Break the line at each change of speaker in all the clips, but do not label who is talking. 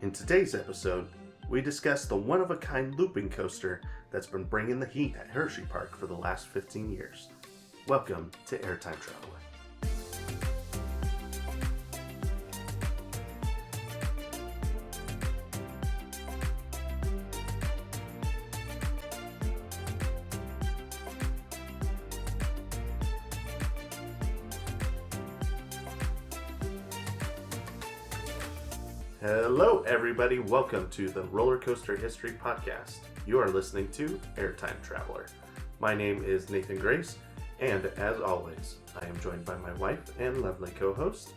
In today's episode, we discuss the one-of-a-kind looping coaster that's been bringing the heat at Hersheypark for the last 15 years. Welcome to Airtime Traveler. Hello, everybody. Welcome to the Roller Coaster History Podcast. You are listening to Airtime Traveler. My name is Nathan Grace, and as always, I am joined by my wife and lovely co-host.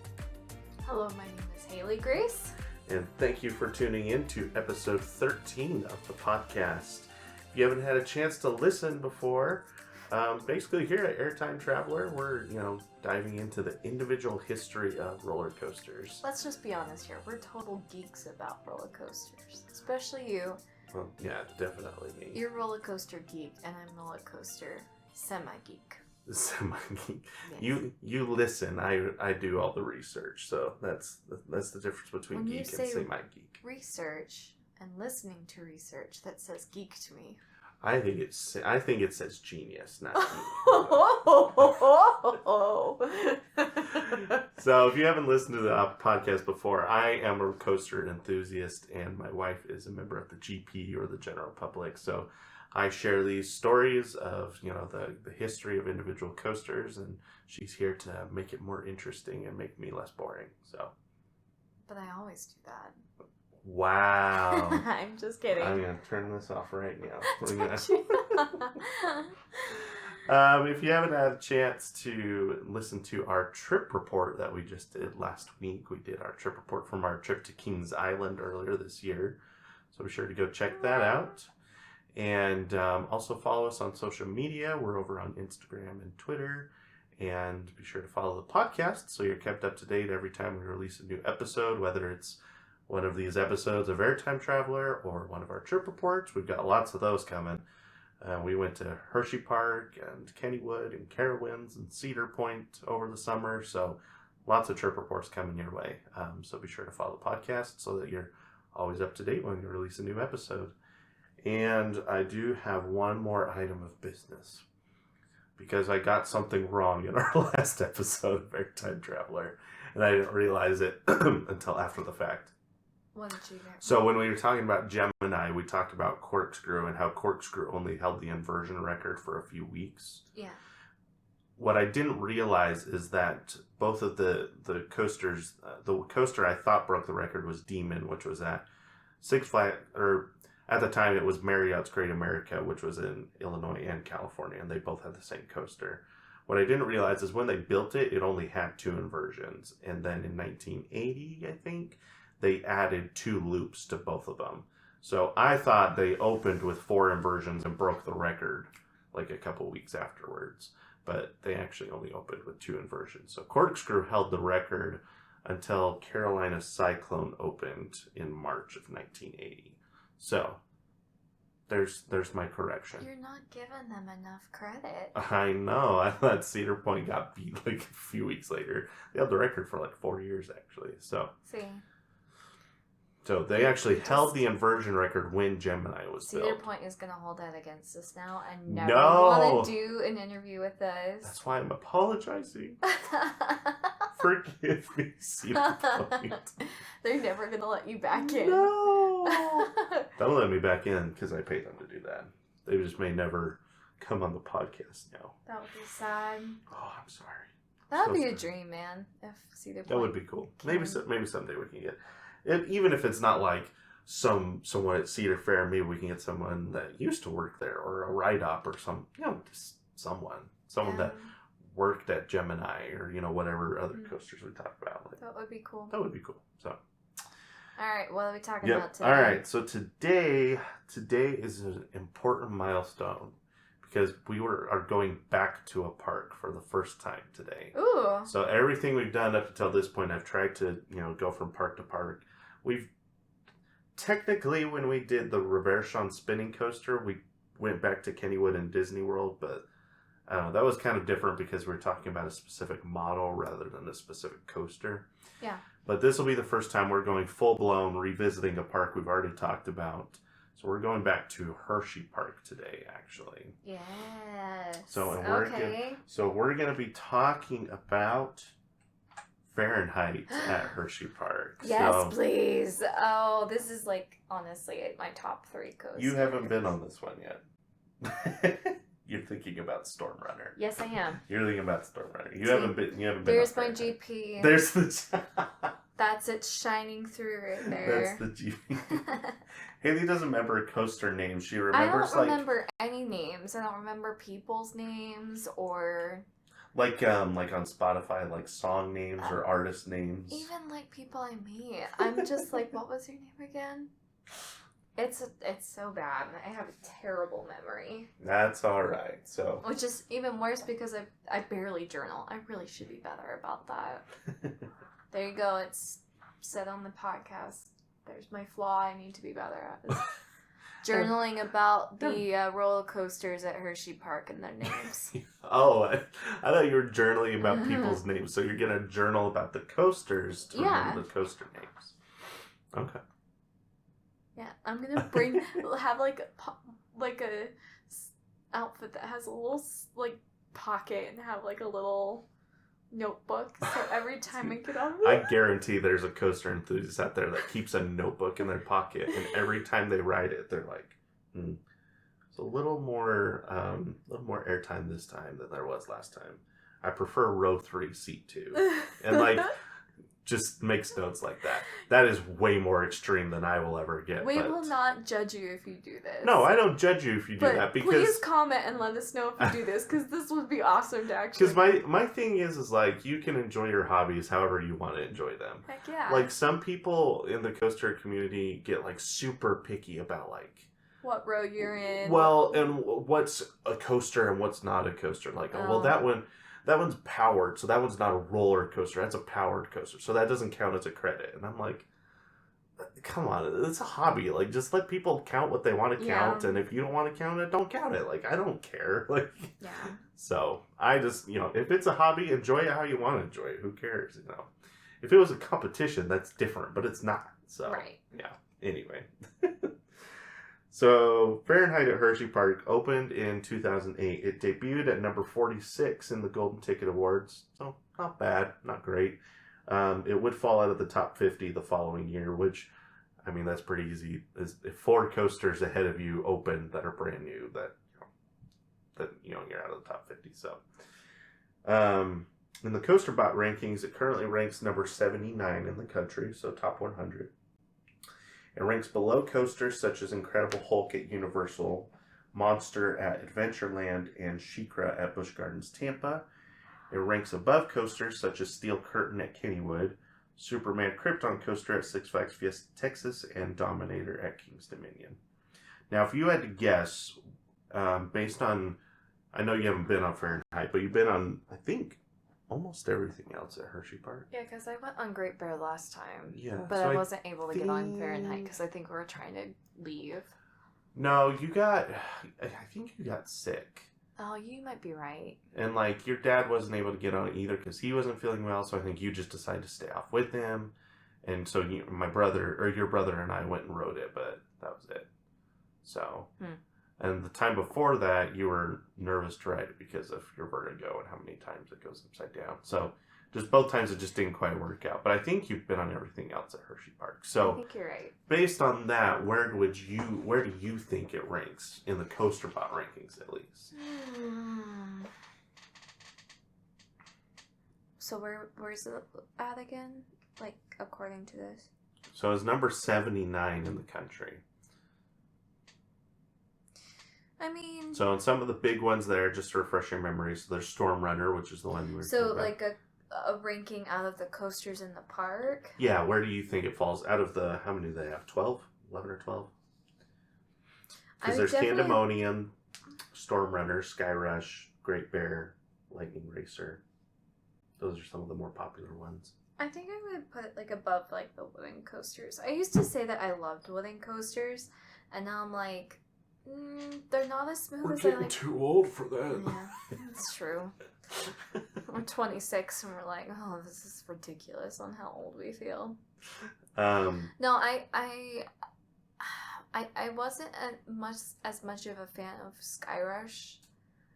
Hello, my name is Haley Grace.
And thank you for tuning in to episode 13 of the podcast. If you haven't had a chance to listen before, basically here at Airtime Traveler, we're, diving into the individual history of roller coasters.
Let's just be honest here. We're total geeks about roller coasters. Especially you.
Well, yeah, definitely me.
You're a roller coaster geek, and I'm roller coaster semi-geek.
Semi-geek.
Yes.
You listen. I do all the research, so that's the difference between
When
geek
you
and
say
semi-geek.
research and listening to research, that says geek to me.
I think it says genius, not geek. So if you haven't listened to the podcast before, I am a coaster enthusiast, and my wife is a member of the GP, or the general public. So I share these stories of the history of individual coasters, and she's here to make it more interesting and make me less boring. So.
But I always do that.
Wow.
I'm just kidding.
I'm going to turn this off right now. If you haven't had a chance to listen to our trip report that we just did last week, we did our trip report from our trip to Kings Island earlier this year. So be sure to go check that out. And also follow us on social media. We're over on Instagram and Twitter. And be sure to follow the podcast so you're kept up to date every time we release a new episode, whether it's one of these episodes of Airtime Traveler or one of our trip reports. We've got lots of those coming. We went to Hersheypark and Kennywood and Carowinds and Cedar Point over the summer. So lots of trip reports coming your way. So be sure to follow the podcast so that you're always up to date when we release a new episode. And I do have one more item of business, because I got something wrong in our last episode of Airtime Traveler, and I didn't realize it until after the fact.
What did you get?
So when we were talking about Gemini, we talked about Corkscrew and how Corkscrew only held the inversion record for a few weeks.
Yeah.
What I didn't realize is that both of the coasters, the coaster I thought broke the record was Demon, which was at Six Flags, or at the time it was Marriott's Great America, which was in Illinois and California, and they both had the same coaster. What I didn't realize is when they built it, it only had two inversions. And then in 1980, I think, they added two loops to both of them. So I thought they opened with four inversions and broke the record like a couple weeks afterwards. But they actually only opened with two inversions. So Corkscrew held the record until Carolina Cyclone opened in March of 1980. So there's my correction.
You're not giving them enough credit.
I know. I thought Cedar Point got beat like a few weeks later. They held the record for like 4 years, actually. So they actually held the inversion record when Gemini was built.
Cedar Point is going to hold that against us now and never want to do an interview with us.
That's why I'm apologizing. Forgive me, Cedar Point.
They're never going to let you back in.
No! Don't let me back in, because I paid them to do that. They just may never come on the podcast now.
That would be sad.
Oh, I'm sorry.
That would be a dream, man. If Cedar Point.
That would be cool. Maybe someday we can get. Even if it's not like someone at Cedar Fair, maybe we can get someone that used to work there, or a write-up, or just someone that worked at Gemini, or whatever other coasters we talked about.
That would be cool.
That would be cool. So.
All right, what are we talking about today?
All right, so today is an important milestone, because we are going back to a park for the first time today.
Ooh.
So everything we've done up until this point, I've tried to go from park to park. We've technically, when we did the Reverchon spinning coaster, we went back to Kennywood and Disney World, but that was kind of different because we were talking about a specific model rather than a specific coaster.
Yeah.
But this will be the first time we're going full-blown revisiting a park we've already talked about. So we're going back to Hersheypark today, actually.
Yes.
So
okay.
we're gonna be talking about Fahrenheit at Hersheypark.
Yes,
so,
please. Oh, this is like honestly my top 3 coasters.
You haven't been on this one yet. You're thinking about Storm Runner.
Yes, I am.
You're thinking about Storm Runner. You haven't been.
There's my GP.
There's the.
That's it shining through right there.
That's the GP. Haley doesn't remember coaster names. She remembers
I don't remember any names. I don't remember people's names or
like on Spotify, like song names or artist names.
Even like people I meet. I'm just like, what was your name again? It's so bad. I have a terrible memory.
That's all right. So,
which is even worse because I barely journal. I really should be better about that. There you go. It's said on the podcast. There's my flaw. I need to be better at is journaling about the roller coasters at Hersheypark and their names.
Oh, I thought you were journaling about people's names. So you're gonna journal about the coasters to remember the coaster names. Okay.
Yeah, I'm gonna have like a outfit that has a little like pocket and have like a little notebook. So every time I get on,
I guarantee there's a coaster enthusiast out there that keeps a notebook in their pocket, and every time they ride it, they're like, "It's a little more airtime this time than there was last time. I prefer row 3, seat 2," and like. Just makes notes like that. That is way more extreme than I will ever get.
We will not judge you if you do this.
No, I don't judge you if you do that because
please comment and let us know if you do this because this would be awesome to actually.
Because my thing is like you can enjoy your hobbies however you want to enjoy them.
Heck yeah.
Like some people in the coaster community get like super picky about like
what row you're in.
Well, and what's a coaster and what's not a coaster. Like well that one's powered, so that one's not a roller coaster. That's a powered coaster, so that doesn't count as a credit. And I'm like, come on, it's a hobby. Like, just let people count what they want to count, and if you don't want to count it, don't count it. Like, I don't care. Like,
yeah.
So I just, if it's a hobby, enjoy it how you want to enjoy it. Who cares? If it was a competition, that's different, but it's not. So
right.
Yeah. Anyway. So, Fahrenheit at Hersheypark opened in 2008. It debuted at number 46 in the Golden Ticket Awards. So, not bad, not great. It would fall out of the top 50 the following year, which, I mean, that's pretty easy. If 4 coasters ahead of you open that are brand new, you're out of the top 50. So, in the CoasterBot rankings, it currently ranks number 79 in the country, so top 100. It ranks below coasters such as Incredible Hulk at Universal, Monster at Adventureland, and SheiKra at Busch Gardens Tampa. It ranks above coasters such as Steel Curtain at Kennywood, Superman Krypton Coaster at Six Flags Fiesta Texas, and Dominator at Kings Dominion. Now, if you had to guess, based on, I know you haven't been on Fahrenheit, but you've been on, I think, almost everything else at Hersheypark.
Yeah, because I went on Great Bear last time.
Yeah.
But I wasn't able to get on Fahrenheit because I think we were trying to leave.
No, I think you got sick.
Oh, you might be right.
And like your dad wasn't able to get on it either because he wasn't feeling well, so I think you just decided to stay off with him. And so your brother and I went and rode it, but that was it. So, and the time before that, you were nervous to ride it because of your vertigo and how many times it goes upside down. So, just both times it just didn't quite work out. But I think you've been on everything else at Hersheypark. So,
I think you're right.
Based on that, where do you think it ranks in the CoasterBot rankings, at least?
So where's it at again? Like according to this?
So it's number 79 in the country.
I mean...
So in some of the big ones there, just to refresh your memory, so there's Storm Runner, which is the one we were talking about.
Like a ranking out of the coasters in the park?
Yeah, where do you think it falls? Out of the, how many do they have? 12? 11 or 12? Because there's Candemonium, Storm Runner, Sky Rush, Great Bear, Lightning Racer. Those are some of the more popular ones.
I think I would put it like above like the wooden coasters. I used to say that I loved wooden coasters, and now I'm like... They're not as smooth
We're
as I
getting
like.
too old for that.
Yeah, that's true. We're 26 and we're like, oh, this is ridiculous on how old we feel. No, I wasn't as much of a fan of Sky Rush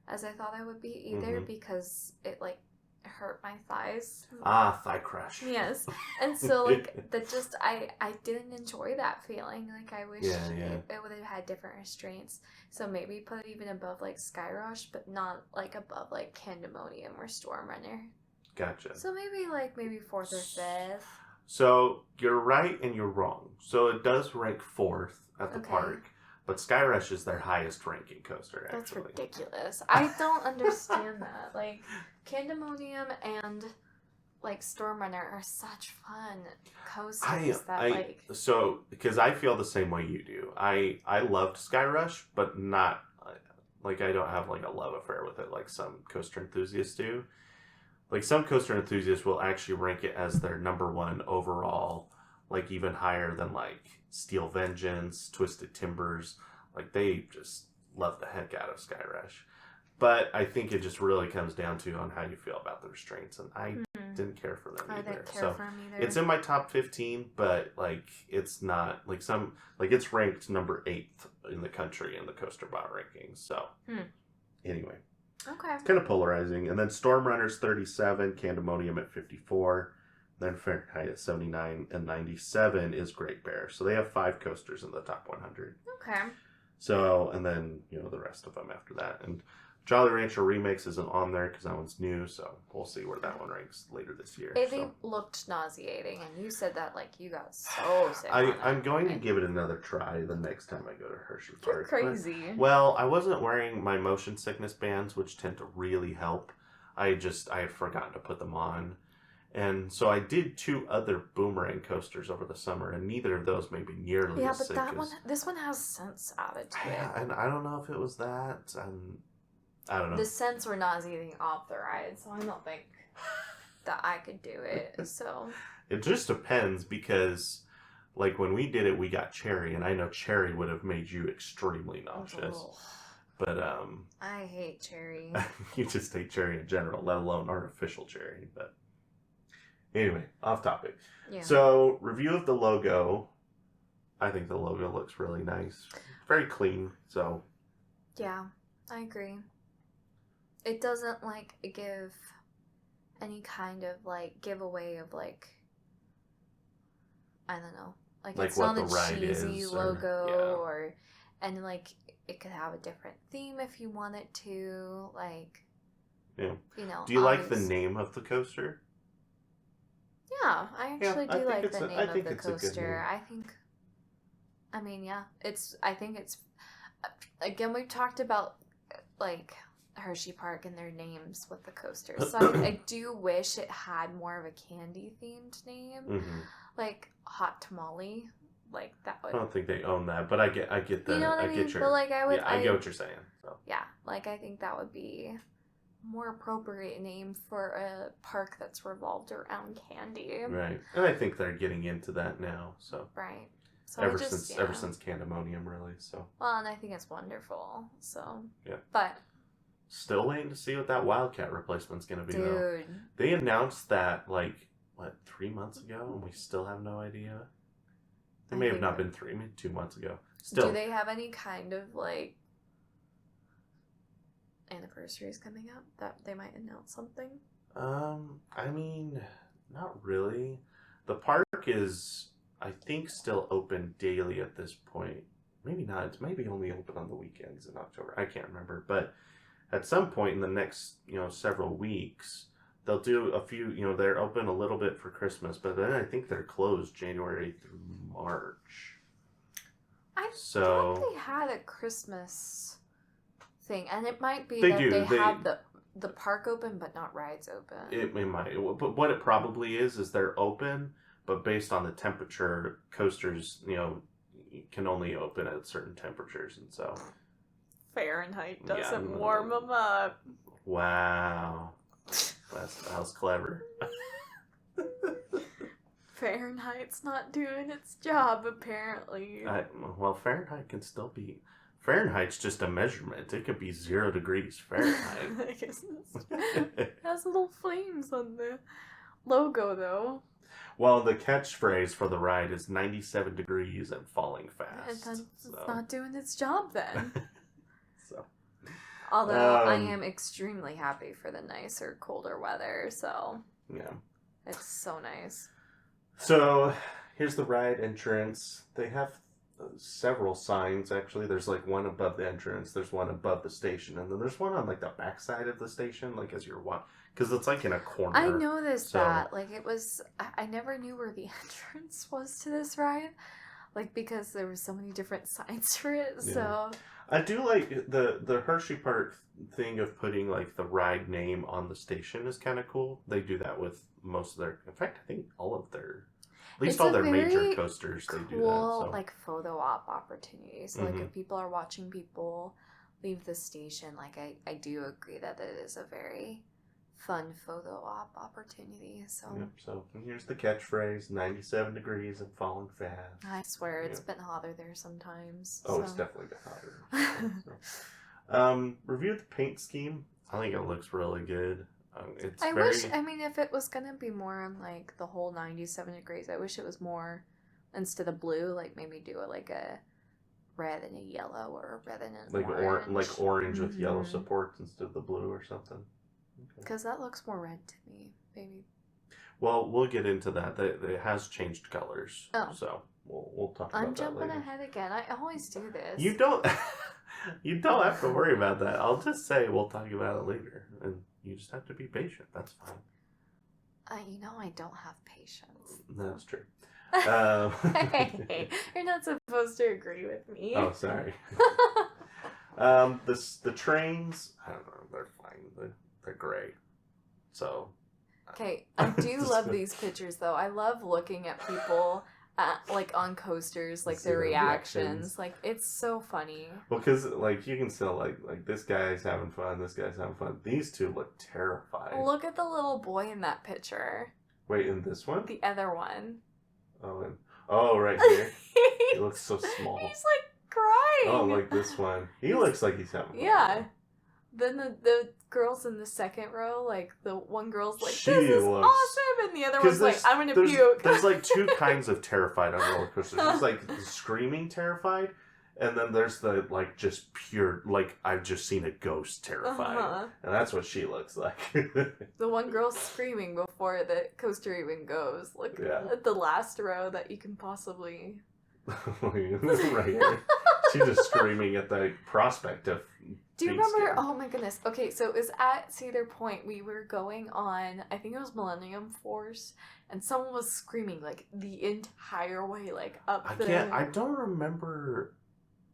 as I thought I would be either because it like hurt my thighs.
Thigh crush.
Yes, and so like that just I didn't enjoy that feeling. Like I wish it would have had different restraints. So maybe put it even above like Sky Rush, but not like above like Candemonium or Storm Runner.
Gotcha.
So maybe fourth or fifth.
So you're right and you're wrong. So it does rank fourth at the park, but Sky Rush is their highest ranking coaster. Actually,
that's ridiculous. I don't understand that. Like Candemonium and like Storm Runner are such fun coasters
So because I feel the same way you do. I loved Sky Rush, but not like I don't have like a love affair with it like some coaster enthusiasts do. Like some coaster enthusiasts will actually rank it as their number one overall, like even higher than like Steel Vengeance, Twisted Timbers. Like they just love the heck out of Sky Rush. But I think it just really comes down to on how you feel about the restraints, and I didn't care for them either.
I didn't care for them either.
It's in my top 15, but like it's not like it's ranked number 8th in the country in the Coaster Bot rankings. So anyway.
Okay.
It's kind of polarizing. And then Storm Runner's 37, Candemonium at 54, then Fahrenheit at 79, and 97 is Great Bear. So they have 5 coasters in the top 100.
Okay.
So, and then, the rest of them after that. And Jolly Rancher Remix isn't on there because that one's new, so we'll see where that one ranks later this year.
It looked nauseating, and you said that like you got so sick.
I'm going to give it another try the next time I go to Hersheypark.
You're crazy.
Well, I wasn't wearing my motion sickness bands, which tend to really help. I had forgotten to put them on. And so I did 2 other boomerang coasters over the summer, and neither of those made me nearly as sick.
Yeah, but this one has scents added to it.
And I don't know if it was that. I don't know.
The scents were nauseating off the ride, so I don't think that I could do it. So
it just depends because, like when we did it, we got cherry, and I know cherry would have made you extremely nauseous.
Oh.
But
I hate cherry.
You just hate cherry in general, let alone artificial cherry. But anyway, off topic.
Yeah.
So review of the logo. I think the logo looks really nice, very clean. So
yeah, I agree. It doesn't like give any kind of like giveaway of like I don't know, like it's not a cheesy logo or and like it could have a different theme if you want it to, like
Do you like the name of the coaster?
Yeah, I actually do like the name of the coaster. I think it's again we've talked about like Hersheypark and their names with the coasters. So I do wish it had more of a candy themed name, like Hot Tamale, like that would.
I don't think they own that, but I get that.
You know what I mean? But like
I get what you're saying. So.
Yeah, like I think that would be a more appropriate name for a park that's revolved around candy.
Right, and I think they're getting into that now. So
right. So
ever since Candemonium, really. So.
Well, and I think it's wonderful. So.
Yeah.
But.
Still waiting to see what that Wildcat replacement's going to be,
dude.
though. They announced that, 3 months ago, and we still have no idea. It may have not been 3, maybe 2 months ago. Still.
Do they have any kind of, anniversaries coming up that they might announce something?
Not really. The park is, I think, still open daily at this point. Maybe not. It's maybe only open on the weekends in October. I can't remember, but at some point in the next, several weeks, they'll do a few, they're open a little bit for Christmas, but then I think they're closed January through March.
I thought they had a Christmas thing, and it might be they have the park open, but not rides open.
It might, but what it probably is they're open, but based on the temperature, coasters, can only open at certain temperatures, and so...
Fahrenheit doesn't warm them up.
Wow. That was clever.
Fahrenheit's not doing its job, apparently.
Fahrenheit can still beat Fahrenheit's just a measurement. It could be 0 degrees Fahrenheit.
I guess it has little flames on the logo, though.
Well, the catchphrase for the ride is 97 degrees and falling fast.
And then it's not doing its job then.
So,
Although I am extremely happy for the nicer, colder weather, so
yeah.
it's so nice.
So, here's the ride entrance. They have several signs, actually. There's like one above the entrance, there's one above the station, and then there's one on like the backside of the station, like as you're walking, because it's like in a corner.
I noticed that. Like, it was, I never knew where the entrance was to this ride, like, because there were so many different signs for it, so.
I do like the Hersheypark thing of putting like the ride name on the station is kind of cool. They do that with most of their, in fact, I think all of their, at least all their major coasters, they do that. So.
Like photo op opportunity. So like if people are watching people leave the station, like I do agree that it is a very fun photo op opportunity. So
so here's the catchphrase: 97 degrees and falling fast.
I swear it's been hotter there sometimes.
Oh, it's definitely been hotter. Review the paint scheme. I think it looks really good.
I wish, I mean, if it was gonna be more on like the whole 97 degrees, I wish it was more, instead of blue, like maybe do it like a red and a yellow, or a red and an orange.
Like orange with yellow supports instead of the blue or something.
Because that looks more red to me, maybe.
Well, we'll get into that. It has changed colors.
Oh.
So we'll talk about that later.
I'm jumping ahead again. I always do this.
You don't have to worry about that. I'll just say we'll talk about it later. And you just have to be patient. That's fine.
I don't have patience.
That's true.
Hey, you're not supposed to agree with me.
Oh, sorry. The trains, I don't know, they're fine. They're gray. So.
Okay, I do love these pictures, though. I love looking at people like on coasters, like their reactions. Like, it's so funny.
Well, because like you can still like this guy's having fun, this guy's having fun. These two look terrified.
Look at the little boy in that picture.
Wait, in this one?
The other one.
Oh, right here. He looks so small.
He's like crying.
Oh, like this one. He looks like he's having fun.
Yeah. Then the girls in the second row, like the one girl's like, "This is awesome," and the other one's like, "I'm gonna puke."
There's like two kinds of terrified on roller coasters. There's like the screaming terrified, and then there's the like just pure like I've just seen a ghost terrified, and that's what she looks like.
The one girl's screaming before the coaster even goes. Look at the last row that you can possibly.
Right here. She's just screaming at the prospect of.
Do you remember? Oh my goodness. Okay, so it was at Cedar Point. We were going on, I think it was Millennium Force, and someone was screaming like the entire way, like up there.
I don't remember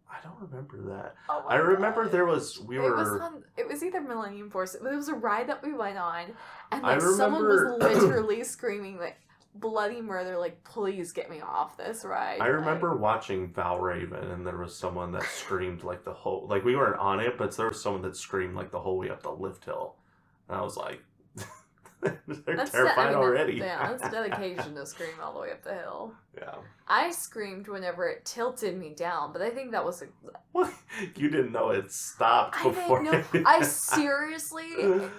that.
Oh
I remember
God.
there was
It was either Millennium Force. It was a ride that we went on, and like someone was literally screaming like bloody murder, like, please get me off this ride.
I remember watching Valraven, and there was someone that screamed like the whole, like we weren't on it, but there was someone that screamed like the whole way up the lift hill, and I was like, they're terrified already.
That's dedication to scream all the way up the hill.
Yeah.
I screamed whenever it tilted me down, but I think that was
What? You didn't know it stopped before.
I seriously,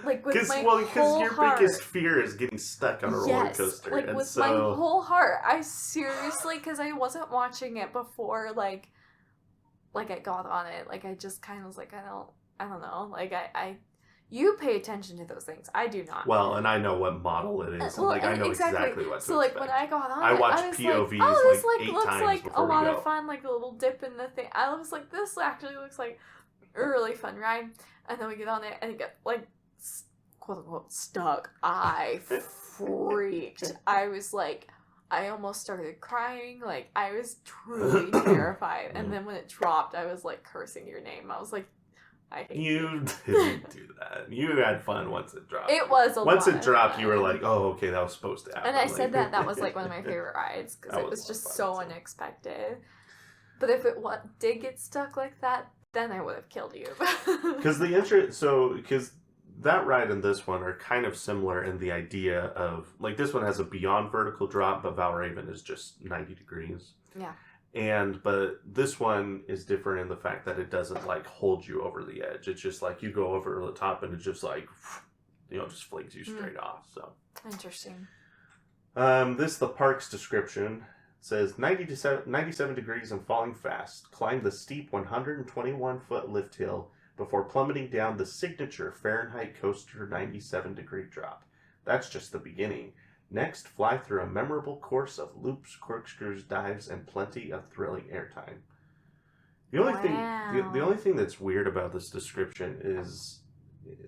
like, with my whole
your
heart.
biggest fear is getting stuck on a roller coaster.
Like, with my whole heart, I seriously, because I wasn't watching it before, like I got on it. Like, I just kind of was like, I don't know. Like, you pay attention to those things. I do not.
Well, and I know what model it is.
Well,
like, I know exactly what to expect.
So, like, when I got on
I watched
I was
POVs
like, oh, this, like,
8
looks
times
like a lot of
go.
fun, like a little dip in the thing. I was like, this actually looks like a really fun ride. And then we get on it, and it gets, like, quote-unquote, stuck. I freaked. I was like, I almost started crying. Like, I was truly terrified. And then when it dropped, I was, like, cursing your name. I was like, I hate you.
Didn't do that. You had fun once it dropped.
It was a lot.
Once it dropped, you were like, oh, okay, that was supposed to happen.
And I said that was like one of my favorite rides because it was just so unexpected. But if it did get stuck like that, then I would have killed you.
Because because that ride and this one are kind of similar in the idea of, like, this one has a beyond vertical drop, but Valraven is just 90 degrees.
Yeah.
But this one is different in the fact that it doesn't like hold you over the edge. It's just like you go over the top and it just like, just flings you straight off. So
interesting.
This is the park's description. It says 97 degrees and falling fast. Climb the steep 121-foot lift hill before plummeting down the signature Fahrenheit coaster 97-degree drop. That's just the beginning. Next, fly through a memorable course of loops, corkscrews, dives, and plenty of thrilling airtime. The only thing that's weird about this description is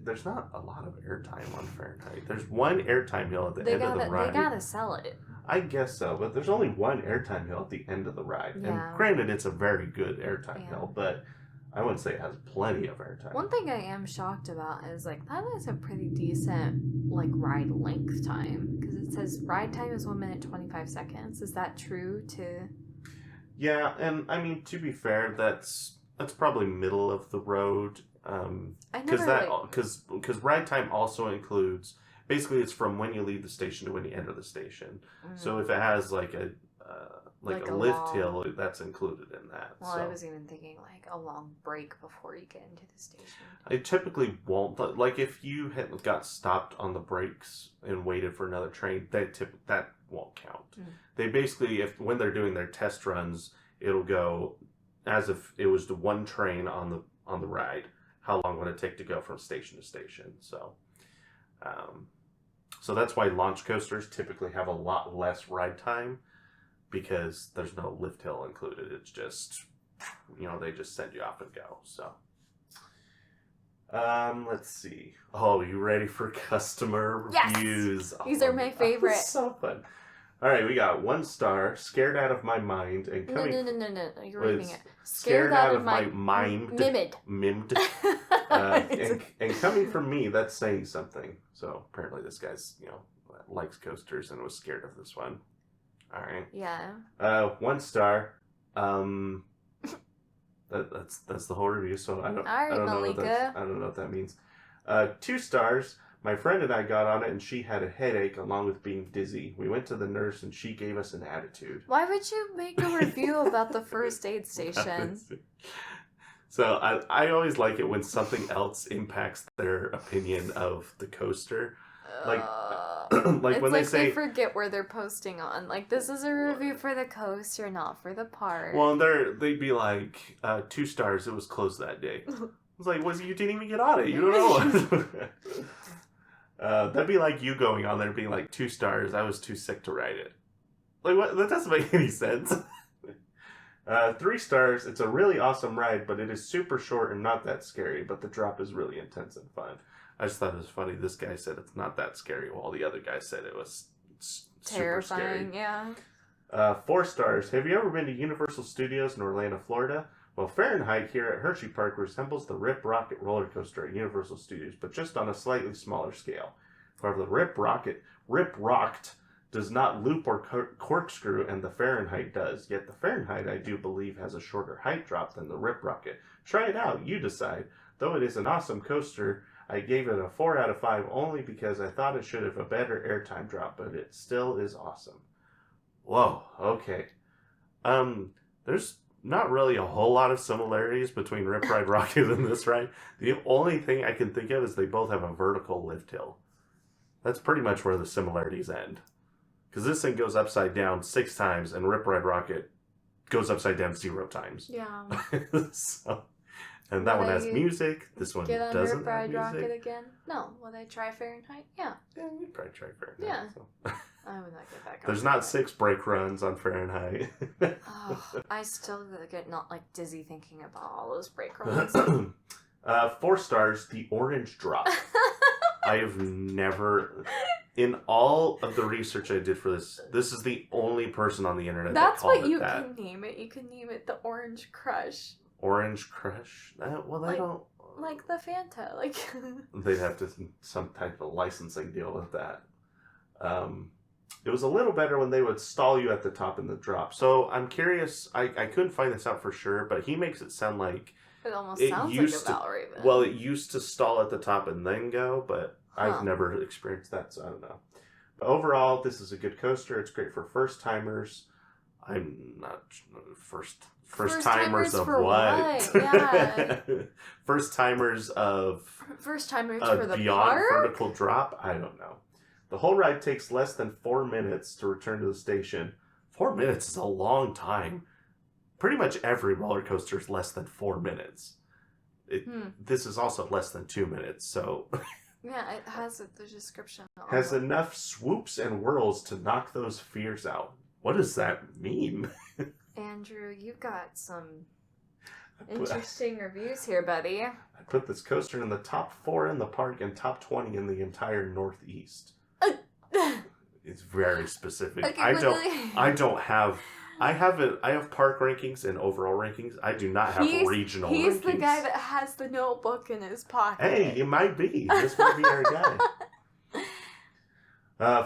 there's not a lot of airtime on Fahrenheit. There's one airtime hill at the end of the ride.
They gotta sell it.
I guess so, but there's only one airtime hill at the end of the ride.
Yeah.
And granted, it's a very good airtime hill, but I wouldn't say it has plenty of airtime.
One thing I am shocked about is like that is a pretty decent like ride length time, because it says ride time is 1 minute 25 seconds. Is that true to?
Yeah, and I mean, to be fair, that's probably middle of the road. Because ride time also includes, basically it's from when you leave the station to when you enter the station. So if it has like a lift hill, that's included in that.
Well,
so.
I was even thinking like a long break before you get into the station.
I typically won't, like if you got stopped on the brakes and waited for another train, that won't count. They basically, when they're doing their test runs, it'll go as if it was the one train on the ride. How long would it take to go from station to station? So, so that's why launch coasters typically have a lot less ride time, because there's no lift hill included. It's just, they just send you off and go. So, let's see. Oh, you ready for customer reviews?
Yes! These are my favorite.
So fun. All right, we got 1 star, scared out of my mind, and coming.
No. You're reading it.
Scared out of my mind.
Mimed.
and coming from me, that's saying something. So apparently this guy's, likes coasters and was scared of this one. All right.
Yeah.
1 star. That's the whole review. So I don't know what that means. 2 stars. My friend and I got on it, and she had a headache along with being dizzy. We went to the nurse, and she gave us an attitude.
Why would you make a review about the first aid station?
So I always like it when something else impacts their opinion of the coaster. Like when they say,
they forget where they're posting on. Like, this is a review for the coaster, not for the park.
Well, they'd be like 2 stars. It was closed that day. I was like, you didn't even get on it. You don't know. That'd be like you going on there and being like 2 stars. I was too sick to write it. Like, what? That doesn't make any sense. 3 stars. It's a really awesome ride, but it is super short and not that scary. But the drop is really intense and fun. I just thought it was funny. This guy said it's not that scary, while the other guy said it was
terrifying.
Super scary. Yeah. 4 stars. Have you ever been to Universal Studios in Orlando, Florida? Well, Fahrenheit here at Hersheypark resembles the Rip Rocket roller coaster at Universal Studios, but just on a slightly smaller scale. However, the Rip Rocked does not loop or corkscrew, and the Fahrenheit does. Yet the Fahrenheit, I do believe, has a shorter height drop than the Rip Rocket. Try it out, you decide. Though it is an awesome coaster, I gave it a 4 out of 5 only because I thought it should have a better airtime drop, but it still is awesome. Whoa, okay. There's not really a whole lot of similarities between Rip Ride Rocket and this ride. The only thing I can think of is they both have a vertical lift hill. That's pretty much where the similarities end. Because this thing goes upside down 6 times, and Rip Ride Rocket goes upside down 0 times.
Yeah.
And that one has music. This one doesn't have music.
Rip Ride Rocket again? No. Will they try Fahrenheit? Yeah.
Yeah, we'd probably try Fahrenheit.
Yeah.
So.
I would not get back on
There's not 6 brake runs on Fahrenheit.
I still get not like dizzy thinking about all those brake runs.
4 stars, the orange drop. I have never, in all of the research I did for this is the only person on the internet that called it that. That's what you
can name it. You can name it the Orange Crush.
Orange Crush? Well, they don't...
Like the Fanta. Like
they'd have to some type of licensing deal with that. It was a little better when they would stall you at the top in the drop. So I'm curious. I couldn't find this out for sure, but he makes it sound like
it almost sounds like a Valraven.
Well, it used to stall at the top and then go, but I've never experienced that, so I don't know. But overall, this is a good coaster. It's great for first timers. I'm not first
First
timers
timers
of
for
what?
what? Yeah.
First timers of
First timers for the
beyond
park?
vertical drop. I don't know. The whole ride takes less than 4 minutes to return to the station. 4 minutes is a long time. Pretty much every roller coaster is less than 4 minutes. This is also less than 2 minutes, so...
Yeah, it has the description.
Has enough swoops and whirls to knock those fears out. What does that mean?
Andrew, you've got some interesting reviews here, buddy.
I put this coaster in the top 4 in the park and top 20 in the entire Northeast. It's very specific.
Okay,
I have park rankings and overall rankings. I do not have regional rankings.
He's the guy that has the notebook in his pocket.
Hey, it might be. This might be our guy.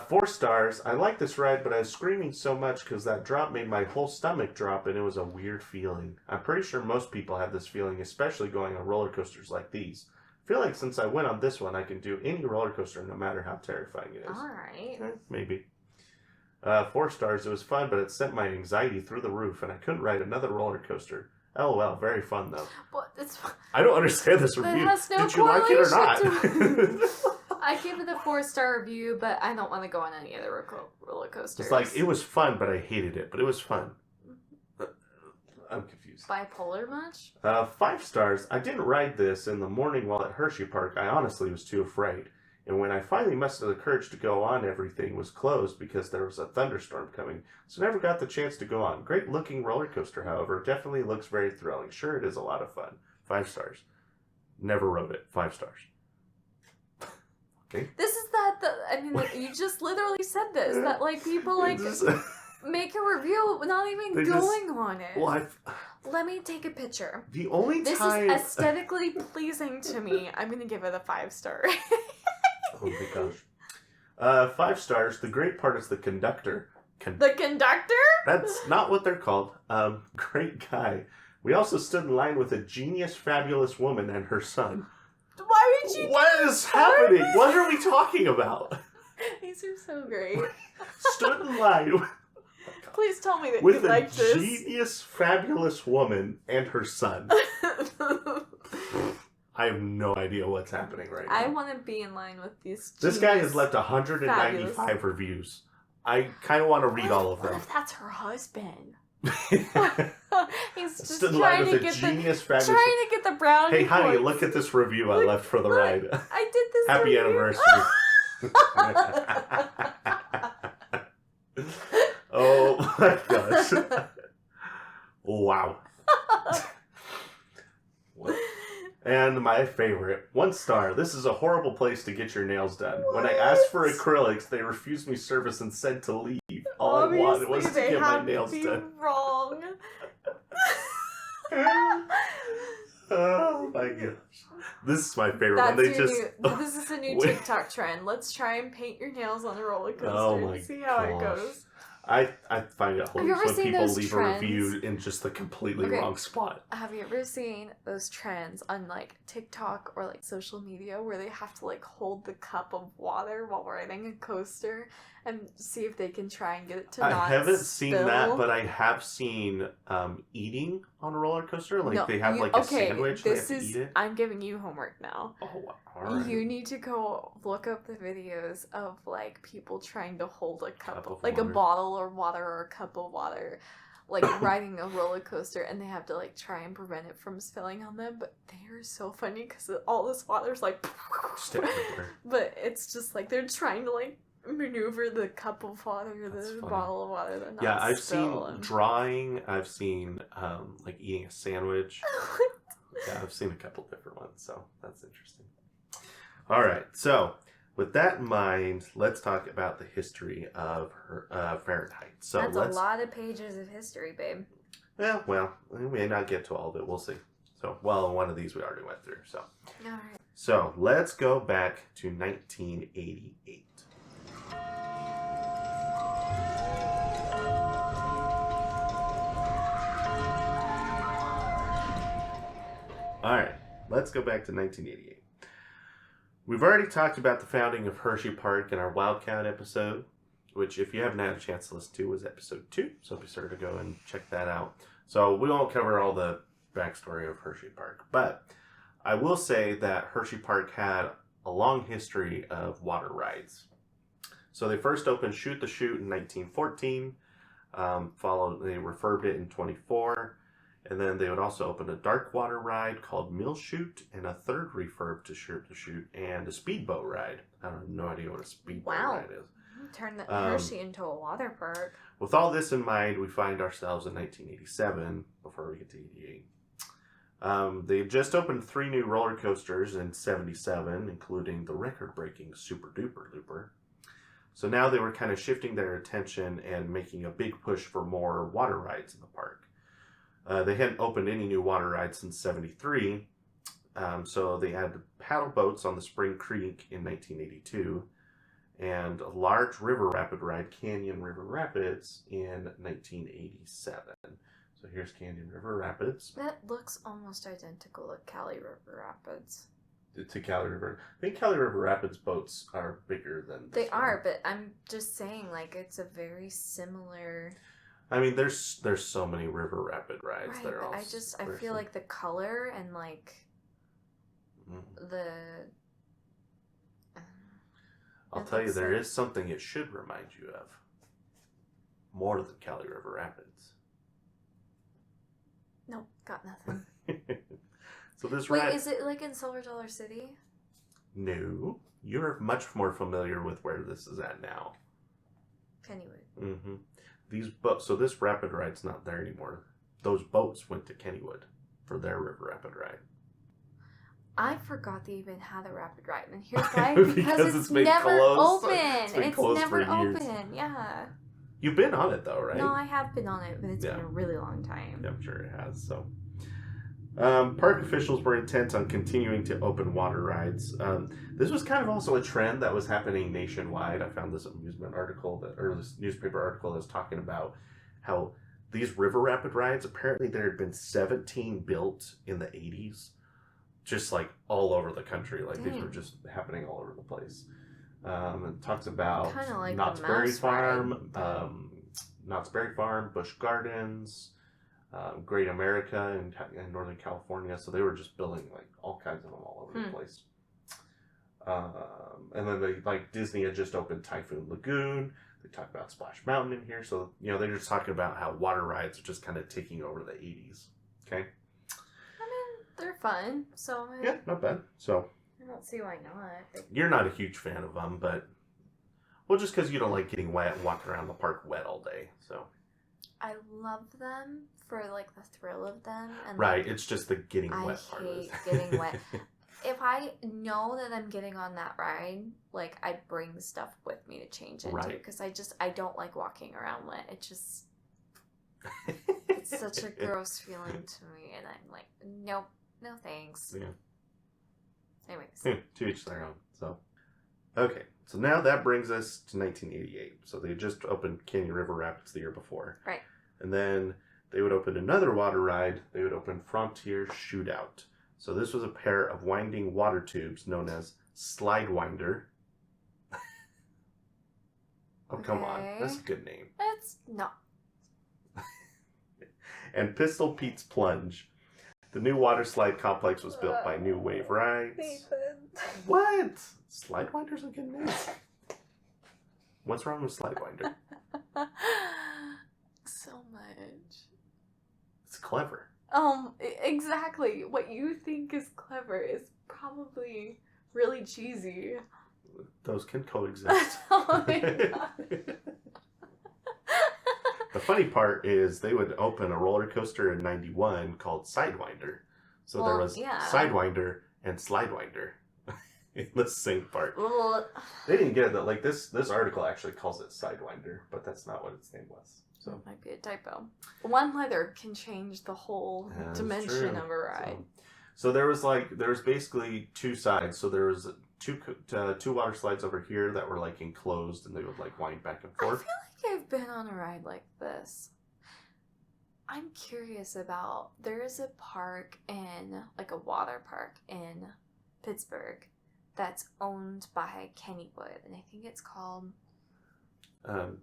4 stars. I like this ride, but I was screaming so much because that drop made my whole stomach drop, and it was a weird feeling. I'm pretty sure most people have this feeling, especially going on roller coasters like these. I feel like since I went on this one, I can do any roller coaster no matter how terrifying it is.
Alright.
Maybe. 4 stars. It was fun, but it sent my anxiety through the roof, and I couldn't ride another roller coaster. LOL. Very fun, though.
But it's...
I don't understand this review.
Has no
Did you like it or not?
I gave it a 4-star review, but I don't want to go on any other roller coasters.
It's like, it was fun, but I hated it. But it was fun. I'm confused.
Bipolar much?
5 stars. I didn't ride this in the morning while at Hersheypark. I honestly was too afraid. And when I finally mustered the courage to go on, everything was closed because there was a thunderstorm coming. So never got the chance to go on. Great looking roller coaster, however. Definitely looks very thrilling. Sure, it is a lot of fun. 5 stars. Never rode it. 5 stars. Okay.
This is you just literally said this. That, like, people, like, make a review not even going on it.
Well,
let me take a picture.
The only
this
time...
is aesthetically pleasing to me. I'm going to give it a 5-star.
Oh my gosh. 5 stars. The great part is the conductor.
The conductor?
That's not what they're called. Great guy. We also stood in line with a genius, fabulous woman and her son.
Why would you
What is happening? What are we talking about?
These are so great.
Stood in line
Please tell me that
with
you like this.
With a genius, fabulous woman and her son. I have no idea what's happening right now.
I want to be in line with these.
This guy has left 195
fabulous
reviews. I kind of want to read all of them.
What if that's her husband? He's just
Stood in
trying
line
to
with a
get
genius,
the
fabulous.
trying to get the brownie.
Hey, honey,
points.
look at this review I left for the ride.
I did this.
Happy
review.
anniversary. Oh my gosh. Wow. What? And my favorite, 1 star. This is a horrible place to get your nails done.
What?
When I asked for acrylics, they refused me service and said to leave. All I wanted was to get my nails done.
Wrong.
Oh my gosh. This is my favorite one.
This is a new TikTok trend. Let's try and paint your nails on a roller coaster and see how it goes.
I find it hilarious when people leave
trends?
a review in just the completely wrong spot.
Have you ever seen those trends on, like, TikTok or, like, social media where they have to, like, hold the cup of water while riding a coaster and see if they can try and get it to not
I haven't seen
spill?
that, but I have seen eating on a roller coaster. Like, they have, like, a sandwich and they have to eat it.
I'm giving you homework now.
Oh, wow. All right.
You need to go look up the videos of, like, people trying to hold a cup of like
water.
a bottle of water or a cup of water, like, riding a roller coaster, and they have to, like, try and prevent it from spilling on them. But they are so funny because all this water's like but it's just like they're trying to, like, maneuver the cup of water, the bottle of water that not
I've
spill.
seen drawing. I've seen like eating a sandwich. Yeah, I've seen a couple different ones, so that's interesting. All right, so with that in mind, let's talk about the history of Fahrenheit. So
that's a lot of pages of history, babe.
Yeah, well, we may not get to all of it. We'll see. So, well, one of these we already went through. So,
all right.
So let's go back to 1988. All right, let's go back to 1988. We've already talked about the founding of Hersheypark in our Wildcat episode. which if you haven't had a chance to listen to was episode 2, so be sure to go and check that out. So we won't cover all the backstory of Hersheypark, but I will say that Hersheypark had a long history of water rides. So they first opened Shoot the Chute in 1914, they refurbed it in 24, and then they would also open a dark water ride called Mill Chute, and a third refurb to Shoot the Chute, and a speedboat ride. I have no idea what a speedboat ride is.
Turn the Hershey into a water park.
With all this in mind, we find ourselves in 1987, before we get to 88. They had just opened 3 new roller coasters in 77, including the record-breaking Super Duper Looper. So now they were kind of shifting their attention and making a big push for more water rides in the park. They hadn't opened any new water rides since 73, so they had paddle boats on the Spring Creek in 1982, and a large river rapid ride, Canyon River Rapids, in 1987. So here's Canyon River Rapids.
That looks almost identical to Cali River Rapids.
To Cali River. I think Cali River Rapids boats are bigger than this
They are, but I'm just saying, like, it's a very similar...
I mean, there's so many river rapid rides.
Right,
They're all
I feel like the color and, like, the...
I'll tell you, there is something it should remind you of. More than Cali River Rapids.
Nope, got nothing.
So this
Wait,
ride...
is it like in Silver Dollar City?
No. You're much more familiar with where this is at now.
Kennywood.
Mm-hmm. So this rapid ride's not there anymore. Those boats went to Kennywood for their river rapid ride.
I forgot they even had a rapid ride, and here's why: because it's
been
never
closed.
open.
It's been
It's
closed
never
for years.
open. Yeah.
You've been on it though, right?
No, I have been on it, but it's been a really long time.
Yeah, I'm sure it has. So, park officials were intent on continuing to open water rides. This was kind of also a trend that was happening nationwide. I found this this newspaper article that was talking about how these river rapid rides, apparently there had been 17 built in the 80s, just like all over the country. Like these were just happening all over the place. It talks about
like
Knott's Berry Farm, Busch Gardens, Great America in Northern California. So they were just building like all kinds of them all over the place. And then Disney had just opened Typhoon Lagoon. They talk about Splash Mountain in here. So, they're just talking about how water rides are just kind of taking over the 80s. Okay?
I mean, they're fun, so...
Yeah, not bad. So...
I don't see why not.
You're not a huge fan of them, but... Well, just because you don't like getting wet and walking around the park wet all day, so...
I love them for, like, the thrill of them. And
right, it's just the getting wet part.
I hate getting wet. If I know that I'm getting on that ride, like, I bring stuff with me to change into. Because I don't like walking around wet. It just... it's such a gross feeling to me. And I'm like, nope, no thanks.
Yeah.
Anyways.
To each their own. So, okay. So now that brings us to 1988. So they just opened Canyon River Rapids the year before.
Right.
And then they would open another water ride. They would open Frontier Shootout. So this was a pair of winding water tubes known as Slide Winder. Oh, come on. That's a good name.
It's not.
And Pistol Pete's Plunge. The new water slide complex was built by New Wave Rides. What? Slide Winder's a good name. What's wrong with Slide Winder?
So much.
It's clever.
Exactly. What you think is clever is probably really cheesy.
Those can coexist.
Oh my god.
The funny part is they would open a roller coaster in 91 called Sidewinder. So there was Sidewinder and Slidewinder in the same part. They didn't get it that this article actually calls it Sidewinder, but that's not what its name was. So
it might be a typo. One letter can change the whole dimension of a ride.
So there was basically two sides. So there was two water slides over here that were like enclosed, and they would like wind back and forth.
I feel like I've been on a ride like this. I'm curious about, there is a park like a water park in Pittsburgh that's owned by Kennywood, and I think it's called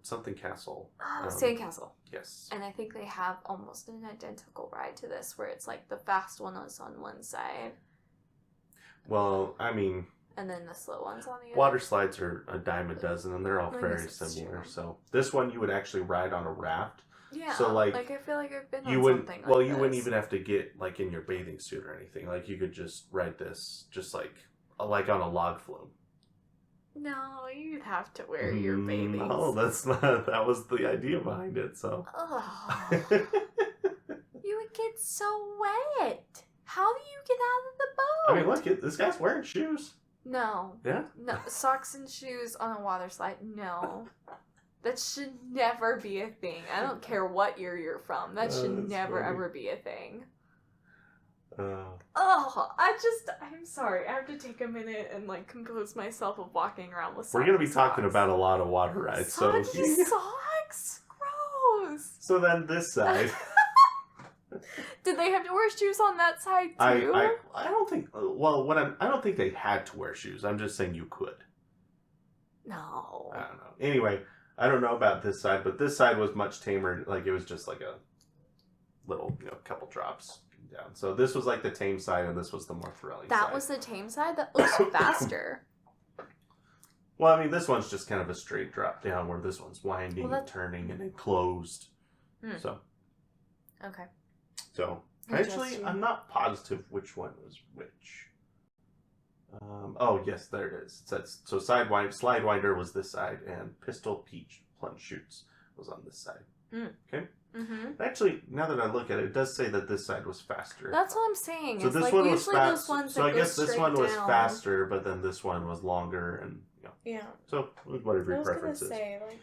something castle.
Sandcastle.
Yes.
And I think they have almost an identical ride to this, where it's like the fast one is on one side.
Well, I mean...
And then the slow one's on the other.
Water slides are a dime a dozen, and they're all very similar. So this one you would actually ride on a raft.
Yeah.
So like
I feel like I've been
you
on
wouldn't.
something
Well,
like
you
this.
wouldn't even have to get like in your bathing suit or anything. Like you could just ride this, just like on a log flume.
No, you'd have to wear your bathing suit.
No, that's not. That was the idea behind it. So.
Oh. You would get so wet. How do you get out of the boat?
I mean, look, this guy's wearing shoes.
No.
Yeah?
No, socks and shoes on a water slide. No. That should never be a thing. I don't care what year you're from. That should never, ever be a thing. I'm sorry. I have to take a minute and, like, compose myself of walking around with socks.
We're going to be talking about a lot of water rides.
Soggy socks? Gross.
So then this side...
Did they have to wear shoes on that side too?
I don't think. Well, I don't think they had to wear shoes. I'm just saying you could.
No.
I don't know. Anyway, I don't know about this side, but this side was much tamer. Like it was just like a little, couple drops down. So this was like the tame side, and this was the more thrilling side.
That was the tame side. That looks faster.
Well, I mean, this one's just kind of a straight drop down, where this one's winding and turning and enclosed. So.
Okay.
So, actually, I'm not positive which one was which. Oh, yes, there it is. It says, so Slide Winder was this side, and Pistol Peach Plunge Chutes was on this side. Okay? Mm-hmm. Actually, now that I look at it, it does say that this side was faster.
That's what I'm saying.
So
it's
this
like
one was
faster.
So I guess this one was faster, but then this one was longer, and
Yeah.
So, whatever your preference is.
Say, like...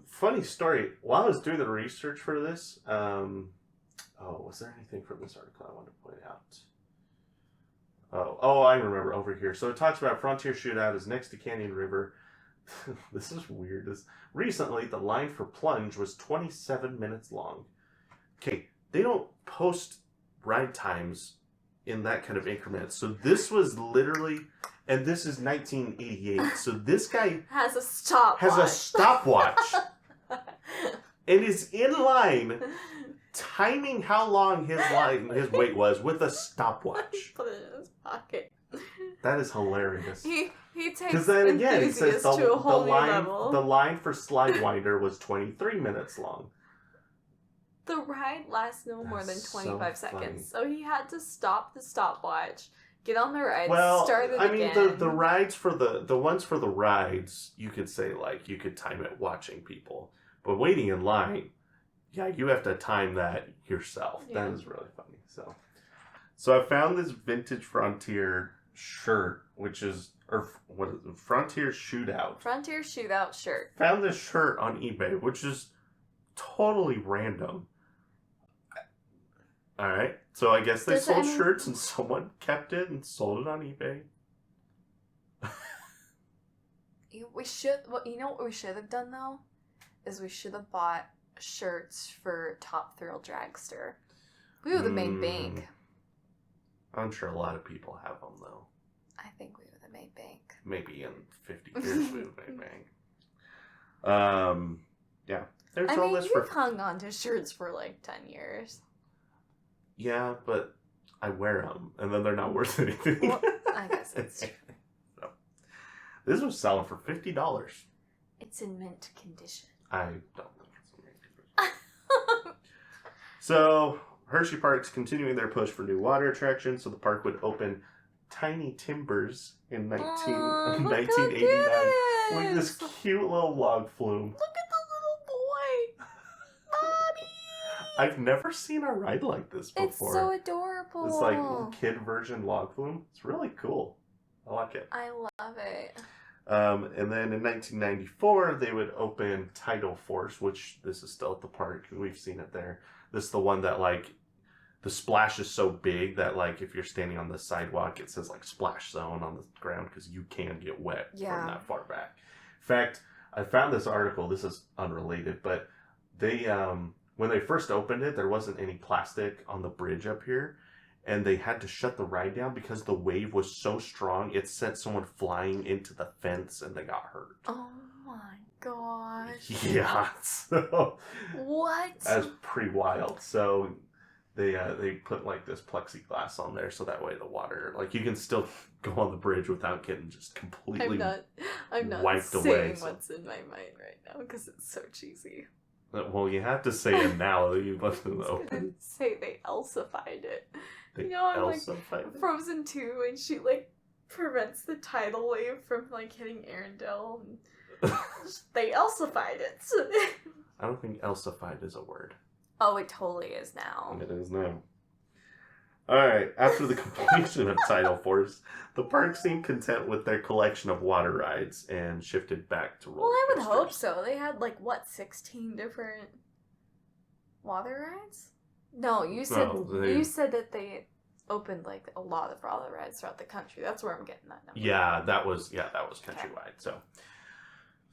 Funny story. While I was doing the research for this, was there anything from this article I wanted to point out? I remember over here. So it talks about Frontier Shootout is next to Canyon River. This is weird. Recently, the line for plunge was 27 minutes long. Okay, they don't post ride times in that kind of increment. So this was literally, and this is 1988. So this guy
has a stopwatch.
And is in line timing how long his wait was with a stopwatch.
Put it in his pocket.
That is hilarious.
He takes
because then again it says
to a whole new level.
The line for Slide Winder was 23 minutes long.
The ride lasts no more than 25 seconds, so he had to stop the stopwatch, get on the ride, start it again.
I mean, the rides for the ones for the rides, you could say like you could time it watching people, but waiting in line, yeah, you have to time that yourself. Yeah. That is really funny. So I found this vintage Frontier shirt, Frontier Shootout.
Frontier Shootout shirt.
Found this shirt on eBay, which is totally random. All right, so I guess they sold shirts and someone kept it and sold it on eBay.
You know what we should have done though, is we should have bought shirts for Top Thrill Dragster. We would have made bank.
I'm sure a lot of people have them though.
I think we would have made bank.
Maybe in 50 years we would have made bank. Yeah.
You've hung on to shirts for like 10 years.
Yeah, but I wear them, and then they're not worth anything.
Well, I guess that's true.
So, this was selling for $50.
It's in mint condition.
I don't think it's in mint condition. So, Hersheypark's continuing their push for new water attractions, so the park would open Tiny Timbers in 1989 with this cute little log flume.
Look at the little boy! Mommy!
I've never seen a ride like this before.
It's so adorable.
It's like kid version log flume. It's really cool. I like it.
I love it.
And then in 1994, they would open Tidal Force, which this is still at the park. We've seen it there. This is the one that, like, the splash is so big that, like, if you're standing on the sidewalk, it says, like, splash zone on the ground because you can get wet from that far back. In fact, I found this article. This is unrelated, but they, when they first opened it, there wasn't any plastic on the bridge up here. And they had to shut the ride down because the wave was so strong, it sent someone flying into the fence and they got hurt.
Oh my gosh.
Yeah, so
What?
that's pretty wild. So they put like this plexiglass on there, so that way the water, like you can still go on the bridge without getting just completely
I'm not
wiped
saying
away.
what's in my mind right now because it's so cheesy.
Well, you have to say it now that you left it
I was
open.
gonna say they Elsa-fied it.
They
You know, I'm like
Elsa-fied it?
Frozen 2 and she like prevents the tidal wave from like hitting Arendelle. And they Elsa-fied it. So
I don't think Elsa-fied is a word.
oh, it totally is now.
It is now. Alright, after the completion of Tidal Force, the park seemed content with their collection of water rides and shifted back to roller
Well, I would
coasters.
hope so. They had like what, 16 different water rides? No, you said you said that they opened like a lot of water rides throughout the country. That's where I'm getting that number.
Yeah, that was countrywide.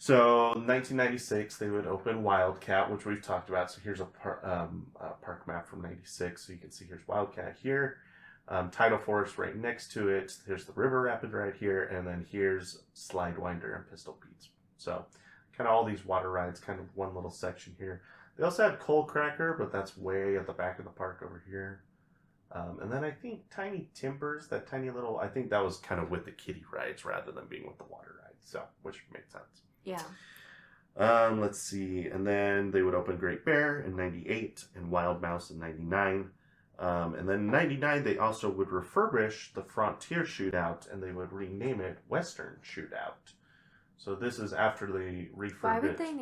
So in 1996 they would open Wildcat, which we've talked about. So here's a park map from '96. So you can see here's Wildcat here, Tidal Force right next to it. Here's the River Rapid right here, and then here's Slidewinder and Pistol Pete's. So kind of all these water rides, kind of one little section here. They also had Coal Cracker, but that's way at the back of the park over here. And then I think Tiny Timbers, that tiny little, I think that was kind of with the kiddie rides rather than being with the water rides. So, which makes sense.
Yeah.
Let's see. And then they would open Great Bear in 98 and Wild Mouse in 99. And then in 99, they also would refurbish the Frontier Shootout and they would rename it Western Shootout. So this is after they refurbished.
Why would they